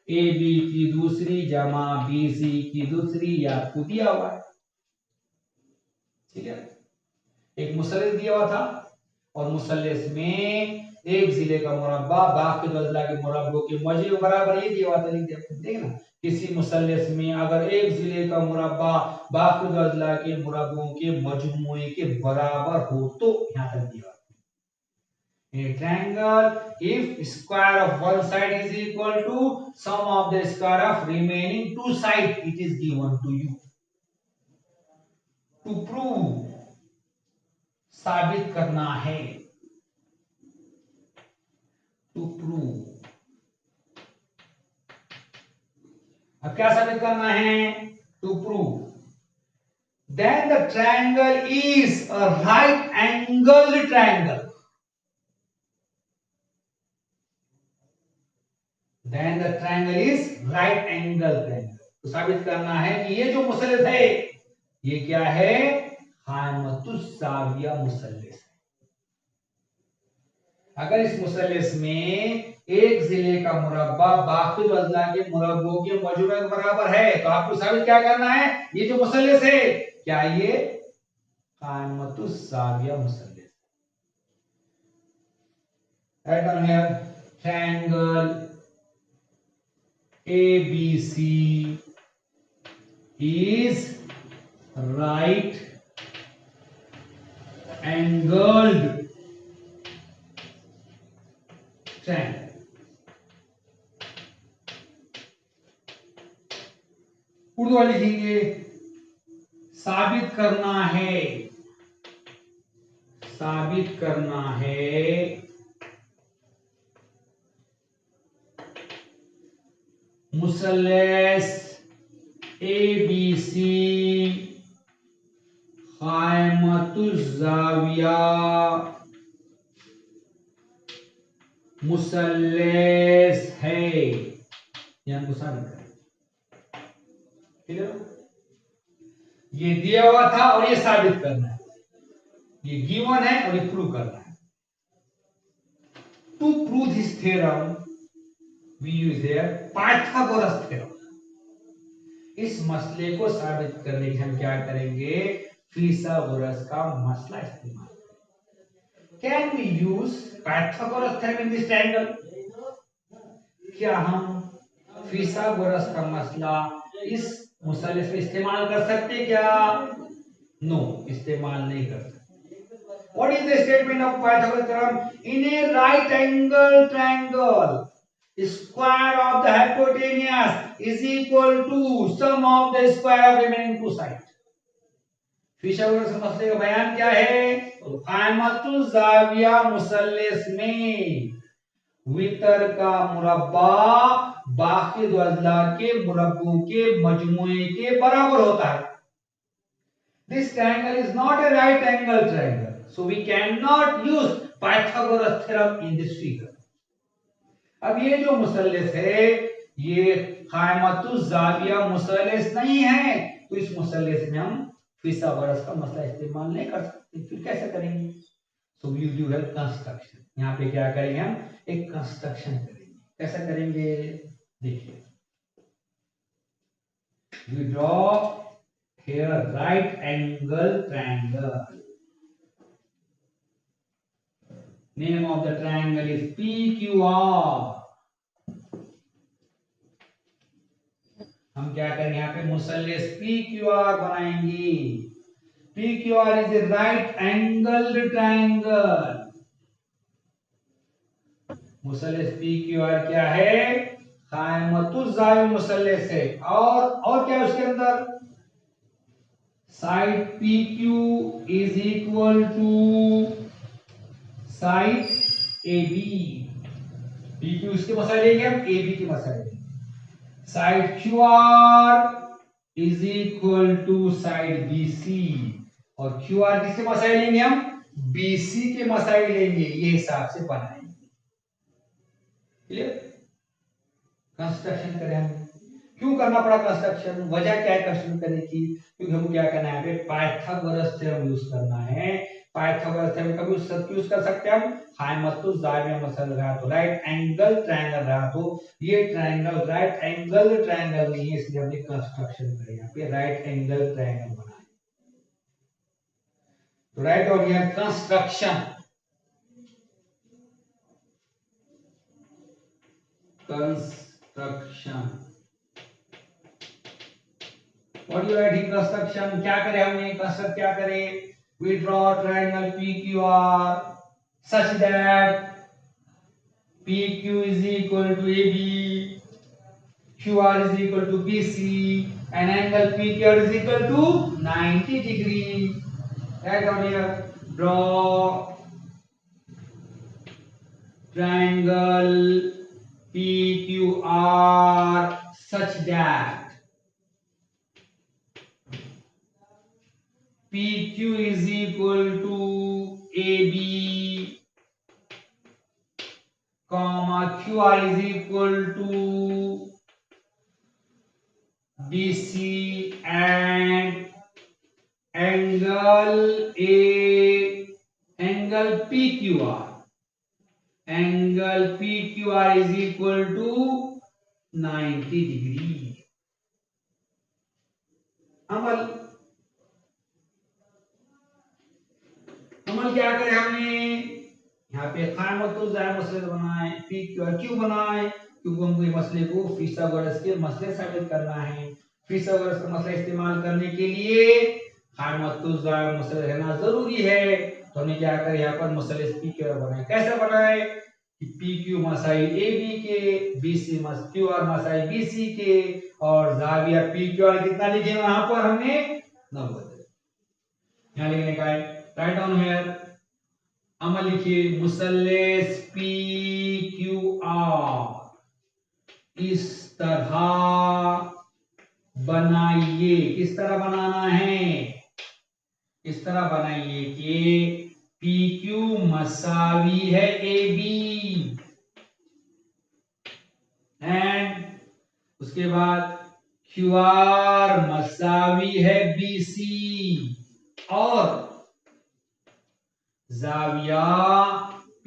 AB की दूसरी जमा BC की दूसरी, आपको दिया हुआ है। ठीक है, एक मुसल्लस दिया हुआ था और मुसल्लस में एक जिले का मुरब्बा बाकी दो अजला के मुरब्बों के मजे बराबर, ये दिया हुआ था। देखना किसी मुसल्लस में अगर एक जिले का मुरब्बा बाकी दो अजला के मुरब्बों के मजमूए के बराबर हो तो यहां तक दिया हुआ। A triangle, if square of one side is equal to sum of the square of remaining two sides, it is given to you। To prove, साबित करना है, to prove, अब क्या साबित करना है, to prove then the triangle is a right angled triangle, then the triangle is right angled triangle। तो साबित करना है कि ये जो मुसल्लस है ये क्या है, खामतुस साविया मुसल्लस है। अगर इस मुसल्लस में एक जिले का मुरब्बा बाकी दो अजला के मुरब्बों के मजमूए के बराबर है, तो आपको साबित क्या करना है, ये जो मुसल्लस है क्या ये कायमतुस साविया मुसल्लस। Write down here, triangle ABC is right angled triangle। Urdu वाले लिखेंगे, साबित करना है, साबित करना है मुसल्लस ABC कायमतुज जाविया मुसल्लस है, ये हमको साबित करना। ठीक है, ये दिया हुआ था और ये साबित करना है, ये गिवन है और ये प्रूव करना है। To prove this theorem we use here Pythagoras theorem. इस मसले को साबित करने के हम क्या करेंगे, फिसागोरस का मसला इस्तेमाल करेंगे। Can we use Pythagoras theorem in this triangle, क्या हम फिसागोरस का मसला इस मुसल्लस में इस्तेमाल कर सकते क्या, नो, इस्तेमाल नहीं कर सकते। What is the statement of Pythagoras theorem? In a right angle triangle, square of the hypotenuse is equal to sum of the square of remaining two sides। फिसागोरस मसले का बयान क्या है, कायमतुज जाविया मुसल्लस में वितर का मुरब्बा बाकी दो अजला के मुरब्बों के मजमूए के बराबर होता है। This triangle is not a right angle triangle, so we cannot use Pythagoras theorem in this figure। अब ये जो मुसल्लस है ये कायमतुज जाविया मुसल्लस नहीं है, तो इस मुसल्लस में हम फिसागोरस का मसला इस्तेमाल नहीं कर सकते। फिर कैसे करेंगे? सो वी डू है कंस्ट्रक्शन। यहाँ पे क्या करेंगे? हम एक कंस्ट्रक्शन करेंगे। कैसा करेंगे? देखिए, we draw here right angle triangle. Name of the triangle is PQR. हम क्या करेंगे? यहाँ पे मुसल्लस PQR बनाएंगे। PQR is a right angled triangle. मुसल्लस PQR क्या है? कायमतुज जावी मुसल्लस है। और क्या है उसके अंदर? Side PQ is equal to side AB। PQ इसके मसाले लेंगे हम, AB के मसाले लेंगे। Side QR is equal to side BC, और QR किसके मसाइल लेंगे? हम BC के मसाइल लेंगे। ये हिसाब से बनाएंगे। क्लियर? कंस्ट्रक्शन करें हम। क्यों करना पड़ा कंस्ट्रक्शन? वजह क्या है कंस्ट्रक्शन करने की? क्योंकि हम क्या करना है? पाइथागोरस थ्योरम यूज करना है। पाइथागोरस थ्योरम का यूज कर सकते हैं हम। कायमतुज जाविया मसल रहा तो राइट एंगल ट्रायंगल रहा तो ये ट्रायंगल राइट एंगल ट्रायंगल नहीं है, इसलिए हमने कंस्ट्रक्शन करें। यहाँ पे राइट एंगल ट्रायंगल बनाए तो राइट, और यह construction What do you write in construction? क्या करें हमने? कंस्ट्रक्ट क्या करें? We draw triangle PQR such that PQ is equal to AB, QR is equal to BC, and angle PQR is equal to 90 degree. Right down here, draw triangle PQR such that PQ is equal to AB, comma QR is equal to BC, and angle PQR is equal to 90 degree. अमल क्या करें हमने? यहाँ पे कायमतुज Xavi मसले बनाए, PQR क्यों बनाए? क्योंकि हमको ये मसले को फिसागोरस के मसले साबित करना है। फिसागोरस का मसला इस्तेमाल करने के लिए कायमतुज जावी मसले रहना जरूरी है। तो हमने क्या करें? यहाँ पर मसले PQR बनाए। कैसे बनाए? कि PQ मसाइल AB के, QR मसाइल BC के, और जाविया PQR कितना लिखे वहां पर हमने? 90। यहाँ लिखने का है, राइट डाउन हियर। अमल लिखिए, मुसल्लस PQR इस तरह बनाइए। किस तरह बनाना है? इस तरह बनाइए कि PQ मसावी है AB, एंड उसके बाद QR मसावी है BC, और जाविया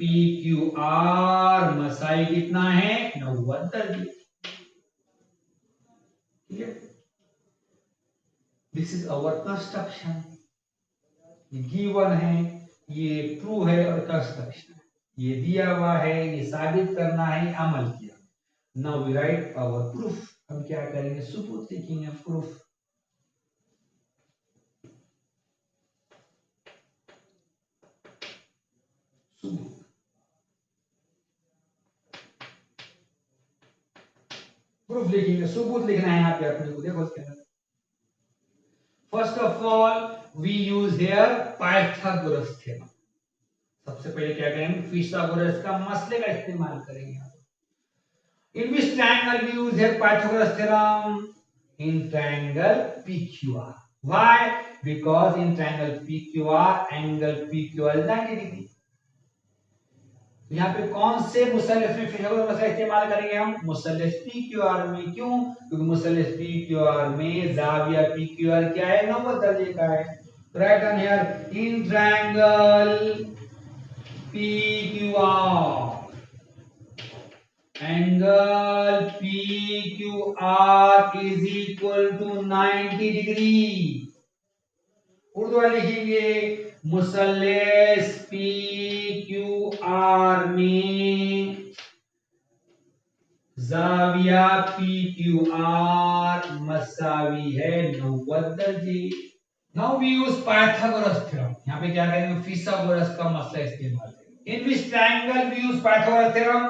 PQR मसाई कितना है? 90 degree. This is our construction. ये गिवन है, ये प्रूव है, और कंस्ट्रक्शन ये दिया हुआ है, ये साबित करना है, अमल किया। Now we write our proof. हम क्या करेंगे? सबूत लिखेंगे, प्रूफ। प्रूफ लिखेंगे, सबूत लिखना है यहाँ पे अपने को। देखो इसके अंदर first of all we use here Pythagoras theorem. सबसे पहले क्या करेंगे? फिसागोरस का मसले का इस्तेमाल करेंगे। In which triangle we use here Pythagoras theorem? In triangle PQR। Why? Because in triangle PQR angle PQR is 90 degree. तो यहाँ पे कौन से मुसल्लस में फिथागोरस मसला इस्तेमाल करेंगे हम? मुसल्लस पी क्यू आर में। क्यों? क्योंकि मुसल्लस पी क्यू आर में जाविया पी क्यू आर क्या है? 90 दर्जे का है। Right on here in triangle P Q R, angle P Q R is equal to 90 degree. Urdu में लिखेंगे मुसल्लस पी क्यू आर में जाविया पी क्यू आर मसावी है 90 दर्जे। Now we use Pythagoras theorem. यहाँ पे क्या करेंगे? फिथागोरस का मसला इस्तेमाल करेंगे। In which triangle we use Pythagoras theorem?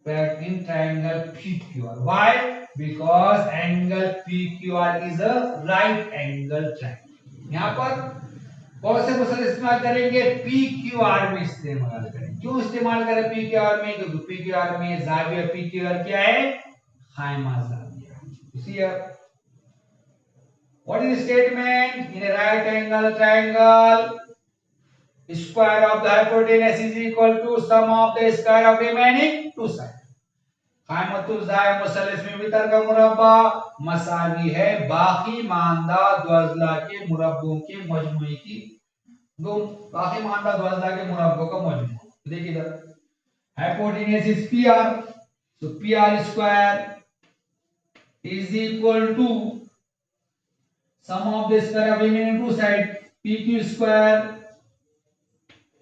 in triangle PQR. Why? Because angle PQR is a right angle triangle. यहाँ पर कौन से मसल इस्तेमाल करेंगे? PQR में इस्तेमाल करेंगे। क्यों इस्तेमाल करें PQR में? क्योंकि PQR में जाविया PQR क्या है? खाइमा जाविया। See here. What is the statement? In a right angle triangle, square of the hypotenuse is equal to sum of the square of remaining two sides. खाइमतुल जाय मुसल्लस में वितर का मुरब्बा मसावी है बाकी मानदा दो अज़ला के मुरब्बों के मजमुए की। दो बाकी मानदा दो अज़ला के मुरब्बों का मजमू। देखिए इधर hypotenuse is P R, so P R square is equal to sum of the square of remaining two side P Q square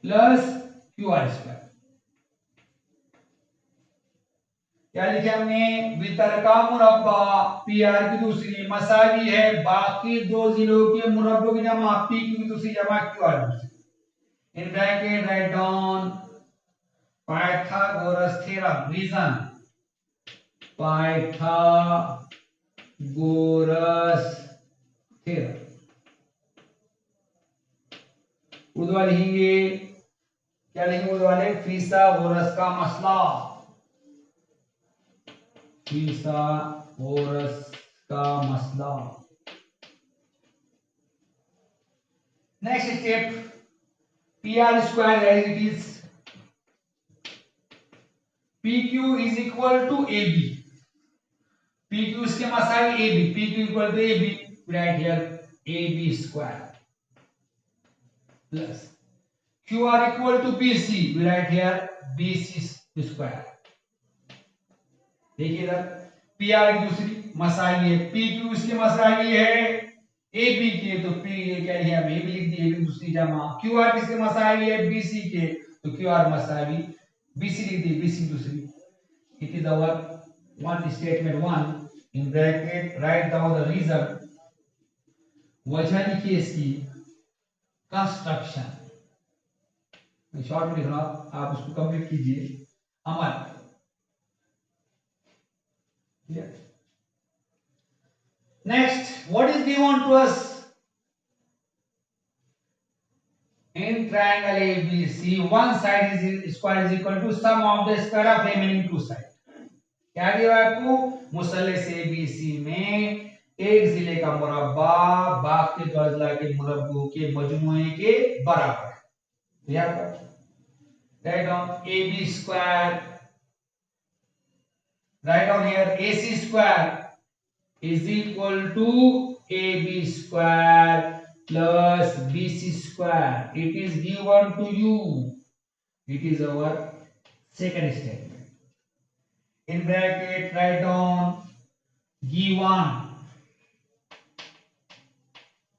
plus Q R square. क्या लिखे हमने? वितर का मुरब्बा पी आर की दूसरी मसावी है बाकी दो जिलों के मुरब्बों की जमा पी क्यू की दूसरी जमा क्यू आर दूसरी। In bracket write down Pythagoras theorem. Reason Pythagoras theorem. Urdu वाले लिखेंगे क्या? लिखेंगे उर्दू वाले? फिथागोरस का मसला। फिथागोरस का मसला। Next step P R square as it is P Q is equal to A B. P Q इसके मसावी A B, P Q equal to A B, right here A B square plus Q R equal to B C, right here B C square. देखिए इधर P R की दूसरी मसावी है, P Q इसकी मसावी है ए बी के, तो पी क्या है? हम ए बी लिख दिए, दूसरी जमा। क्यू आर किसके मसावी है? बी सी के, तो क्यू आर मसावी बी सी लिख दिए, बी सी दूसरी। It is our one statement one. In bracket write down the reason, वजह लिखिए इसकी, कंस्ट्रक्शन। शॉर्ट में लिख रहा हूं, आप उसको कंप्लीट कीजिए। अमल next, what is given to us in triangle ABC? One side is square is equal to sum of the square of remaining two sides. क्या दिया आपको? मुसल्लस ABC में एक जिले का मुरब्बा बाकी दो अज़ला के मुरब्बों के मजमुए के बराबर है। यहाँ पर write down AB square, right down here AC square is equal to AB square plus BC square. It is given to you. It is our second statement. In bracket write down given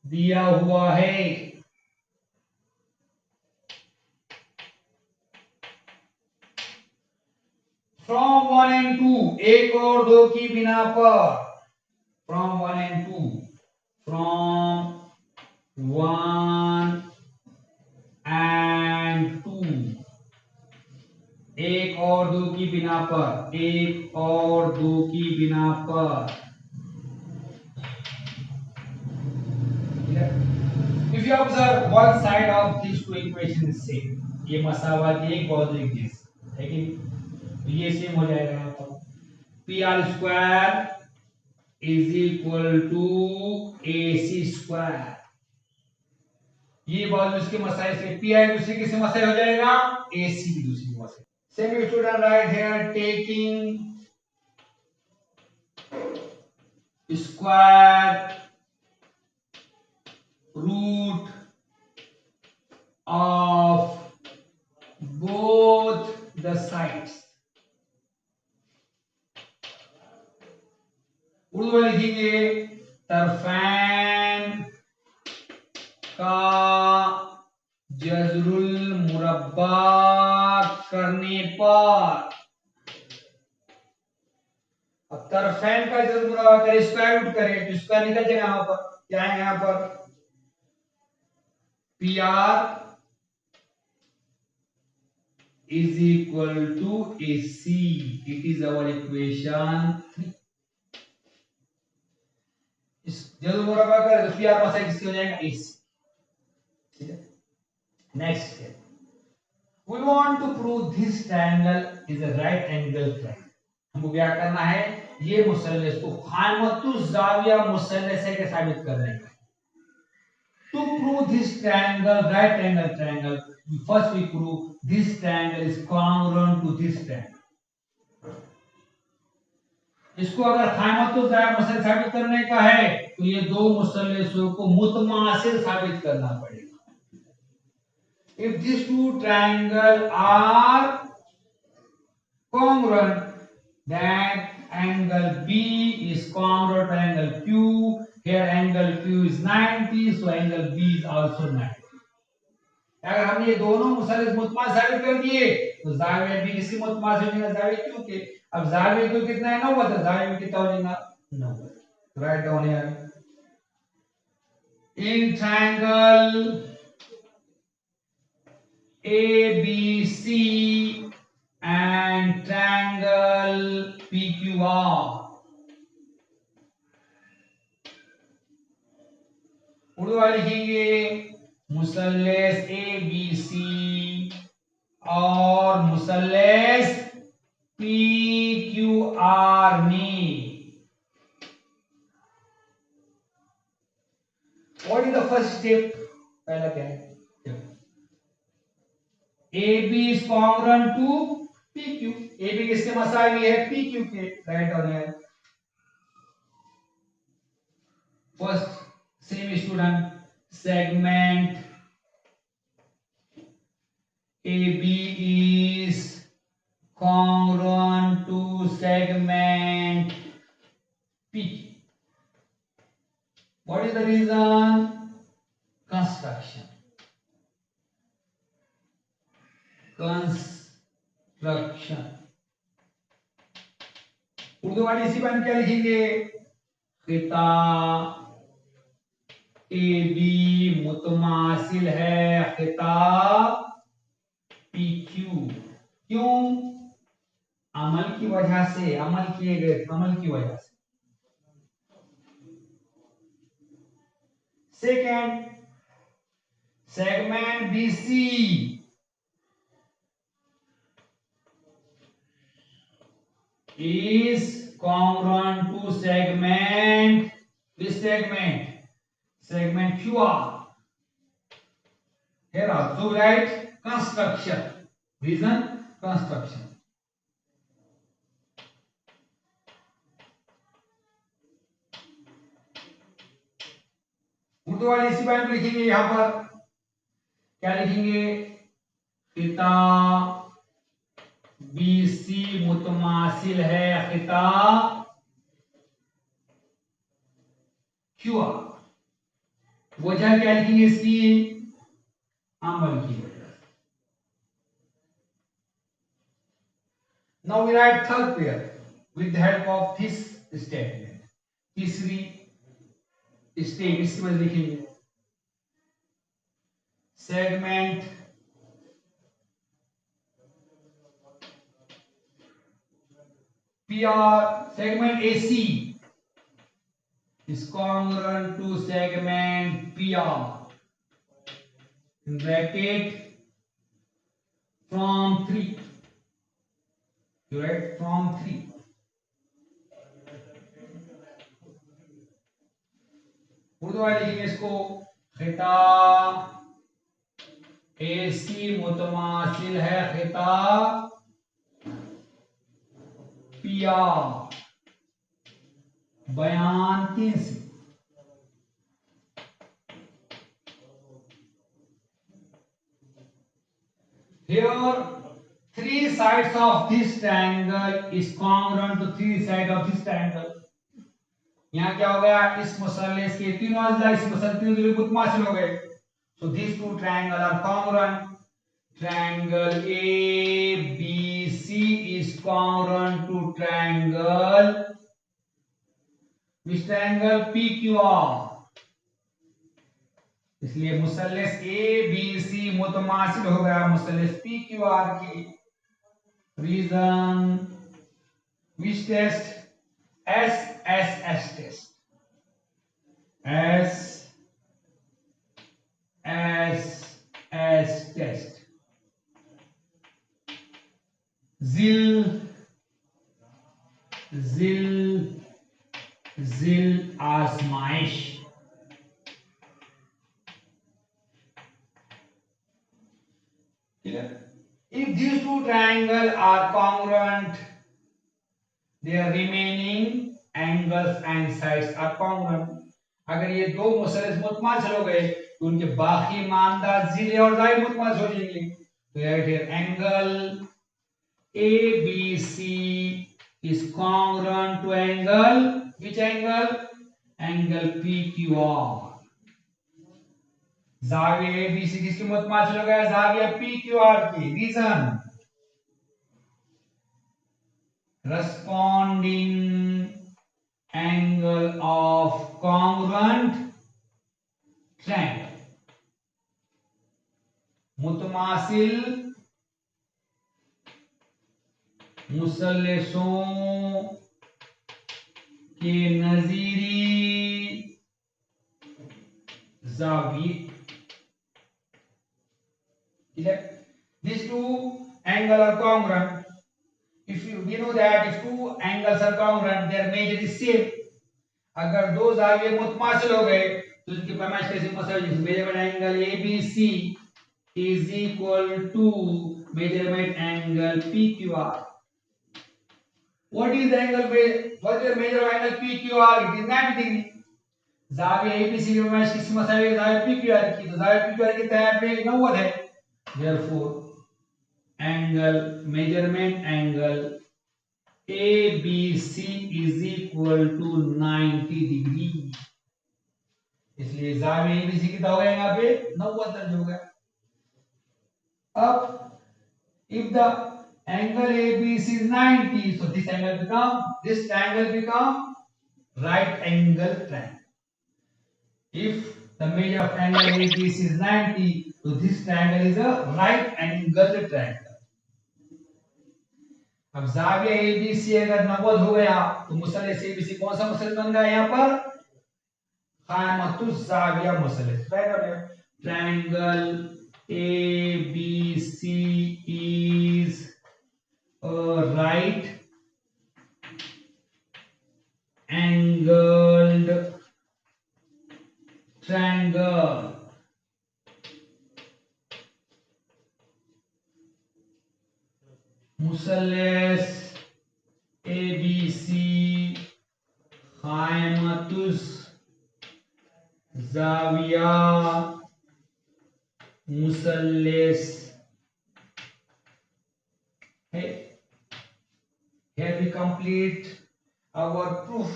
दिया हुआ है। From 1 and 2 एक और दो की बिना पर, from 1 and 2, from 1 and 2 एक और दो की बिना पर, एक और दो की बिना पर। If you observe one side of these two equations is same, ये मसावाती एक बहुत एक दिस है कि ये सेम हो जाएगा। यहाँ पर P R square is equal to A C square. ये बाजू इसके मसाई से, पी आई दूसरी किससे मसाई हो जाएगा, ए सी की दूसरी मसाई। Same student write here taking square root of both the sides। Urdu में लिखेंगे तरफैन का जज़रुल मुरब्बा करने पर। अब तरफैन का जज़रुल मुरब्बा करें, स्क्वायर रूट करें तो स्क्वायर निकल जाएगा यहां पर, क्या है यहां पर, P are is equal to AC। It is our equation 3। इस जब मुरब्बा करें तो पी आर मसाई किसकी हो जाएगा, AC। ठीक है, next step, we want to prove this triangle is a right angle triangle। हमको क्या करना है, ये मुसल्लस को खामतु जाविया मुसल्लस है के साबित करने का। To prove this triangle, right angle triangle, first we prove this triangle is congruent to this triangle। इसको अगर खामतु जाविया मुसल्लस साबित करने का है तो ये दो मुसल्लसों को मुतमासिल साबित करना पड़ेगा। If these two triangles are congruent, then angle B is congruent to angle Q. Here angle Q is 90, so angle B is also 90। अगर हमने ये दोनों मुसल्लस मुतमासिल साबित कर दिए तो जाविया भी किसी मुतमासिल हो जाएगा जाविया Q के। अब जाविया Q कितना है, 90, तो जाविया भी कितना हो जाएगा, 90। Right down here, in triangle ABC and triangle PQR। Urdu वाले लिखेंगे मुसल्लस ABC और मुसल्लस PQR में what is the first step, पहला क्या है, AB is congruent to PQ। AB किसके मसावी है, PQ के। राइट ऑन है, first sem student, segment AB is congruent to segment PQ। What is the reason, construction। Urdu वाली इसी बात क्या लिखेंगे, खिता AB मुतमासिल है खिता PQ। क्यों, अमल की वजह से, अमल किए गए अमल की वजह से। Second, segment BC is congruent to segment, this segment QR। Here also write construction, reason construction। Urdu वाले इसी बात को लिखेंगे, यहां पर क्या लिखेंगे, खिता BC मुतमासिल है खिता QR। वजह क्या लिखेंगे इसकी, अमल की वजह। Now we write third pair with the help of this statement। तीसरी स्टेप इसकी वजह लिखेंगे, segment PR, segment AC is congruent to segment PR in bracket from 3। You write from 3। Urdu वाले लिखेंगे इसको खिता AC मुतमासिल है खिता PR, बयान 3 से। Here, 3 sides of this triangle is congruent to 3 sides of this triangle. यहाँ क्या हो गया, इस मुसल्लस के तीनों अज़्ला इस मुसल्लस के मुतमासिल हो गए। So these two triangles are congruent. Triangle ABC is congruent to triangle, which triangle PQR. इसलिए मुसल्लस ABC मुतमासिल हो गया मुसल्लस PQR की। Reason, which test? SSS test. SSS test. ZIL आजमाइश। If these two triangles are congruent, their remaining angles and sides are congruent. अगर ये दो मुसल्लस मुतमासिल हो गए तो उनके बाकी मानदार ज़िले और ज़ाइद मुतमासिल हो जाएंगे। तो ये angle ABC is congruent to angle, which angle? Angle PQR. ज़ाविया ABC किसकी मुतमासिल हो गया? ज़ाविया PQR की। Reason, corresponding angle of congruent triangle. मुतमासिल मुसल्लसों के नजीरी ज़ाविये। These two angles are congruent. If we know that if two angles are congruent, their measure is same. अगर दो ज़ाविये मुतमासिल हो गए तो उनकी पैमाइश कैसे मुतमासिल? Measurement angle ABC is equal to measurement angle PQR. What is the angle? What is the measure of angle PQR? It is 90 degree. ज़ाविया ABC की पैमाइश किससे मुतमासिल है? ज़ाविया PQR की। तो ज़ाविया PQR कितना है? पे 90 है। Therefore, angle measurement angle ABC is equal to 90 degree. इसलिए ज़ाविया ABC कितना हो गया यहाँ पे? 90 दर्ज हो गया। अब if the angle ABC is 90, so this triangle become right angle triangle. If the measure of angle ABC is 90, so this triangle is a right angle triangle. अब ज़ाविया ABC अगर 90 हो गया तो मुसल्लस ABC कौन सा मुसल्लस बन गया यहाँ पर? क़ाइमतुज़ ज़ाविया मुसल्लस। Triangle ABC is a right angled triangle. मुसल्लस ABC क़ाइमतुज़ ज़ाविया मुसल्लस है। Here we complete our proof.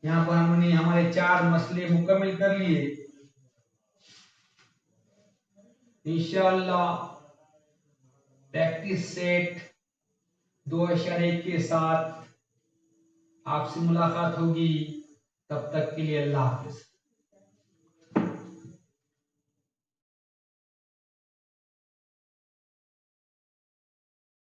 यहाँ पर हमने हमारे 4 मसले मुकम्मल कर लिए। इंशाअल्लाह प्रैक्टिस सेट 2.1 के साथ आपसे मुलाकात होगी। तब तक के लिए अल्लाह हाफ़िज़।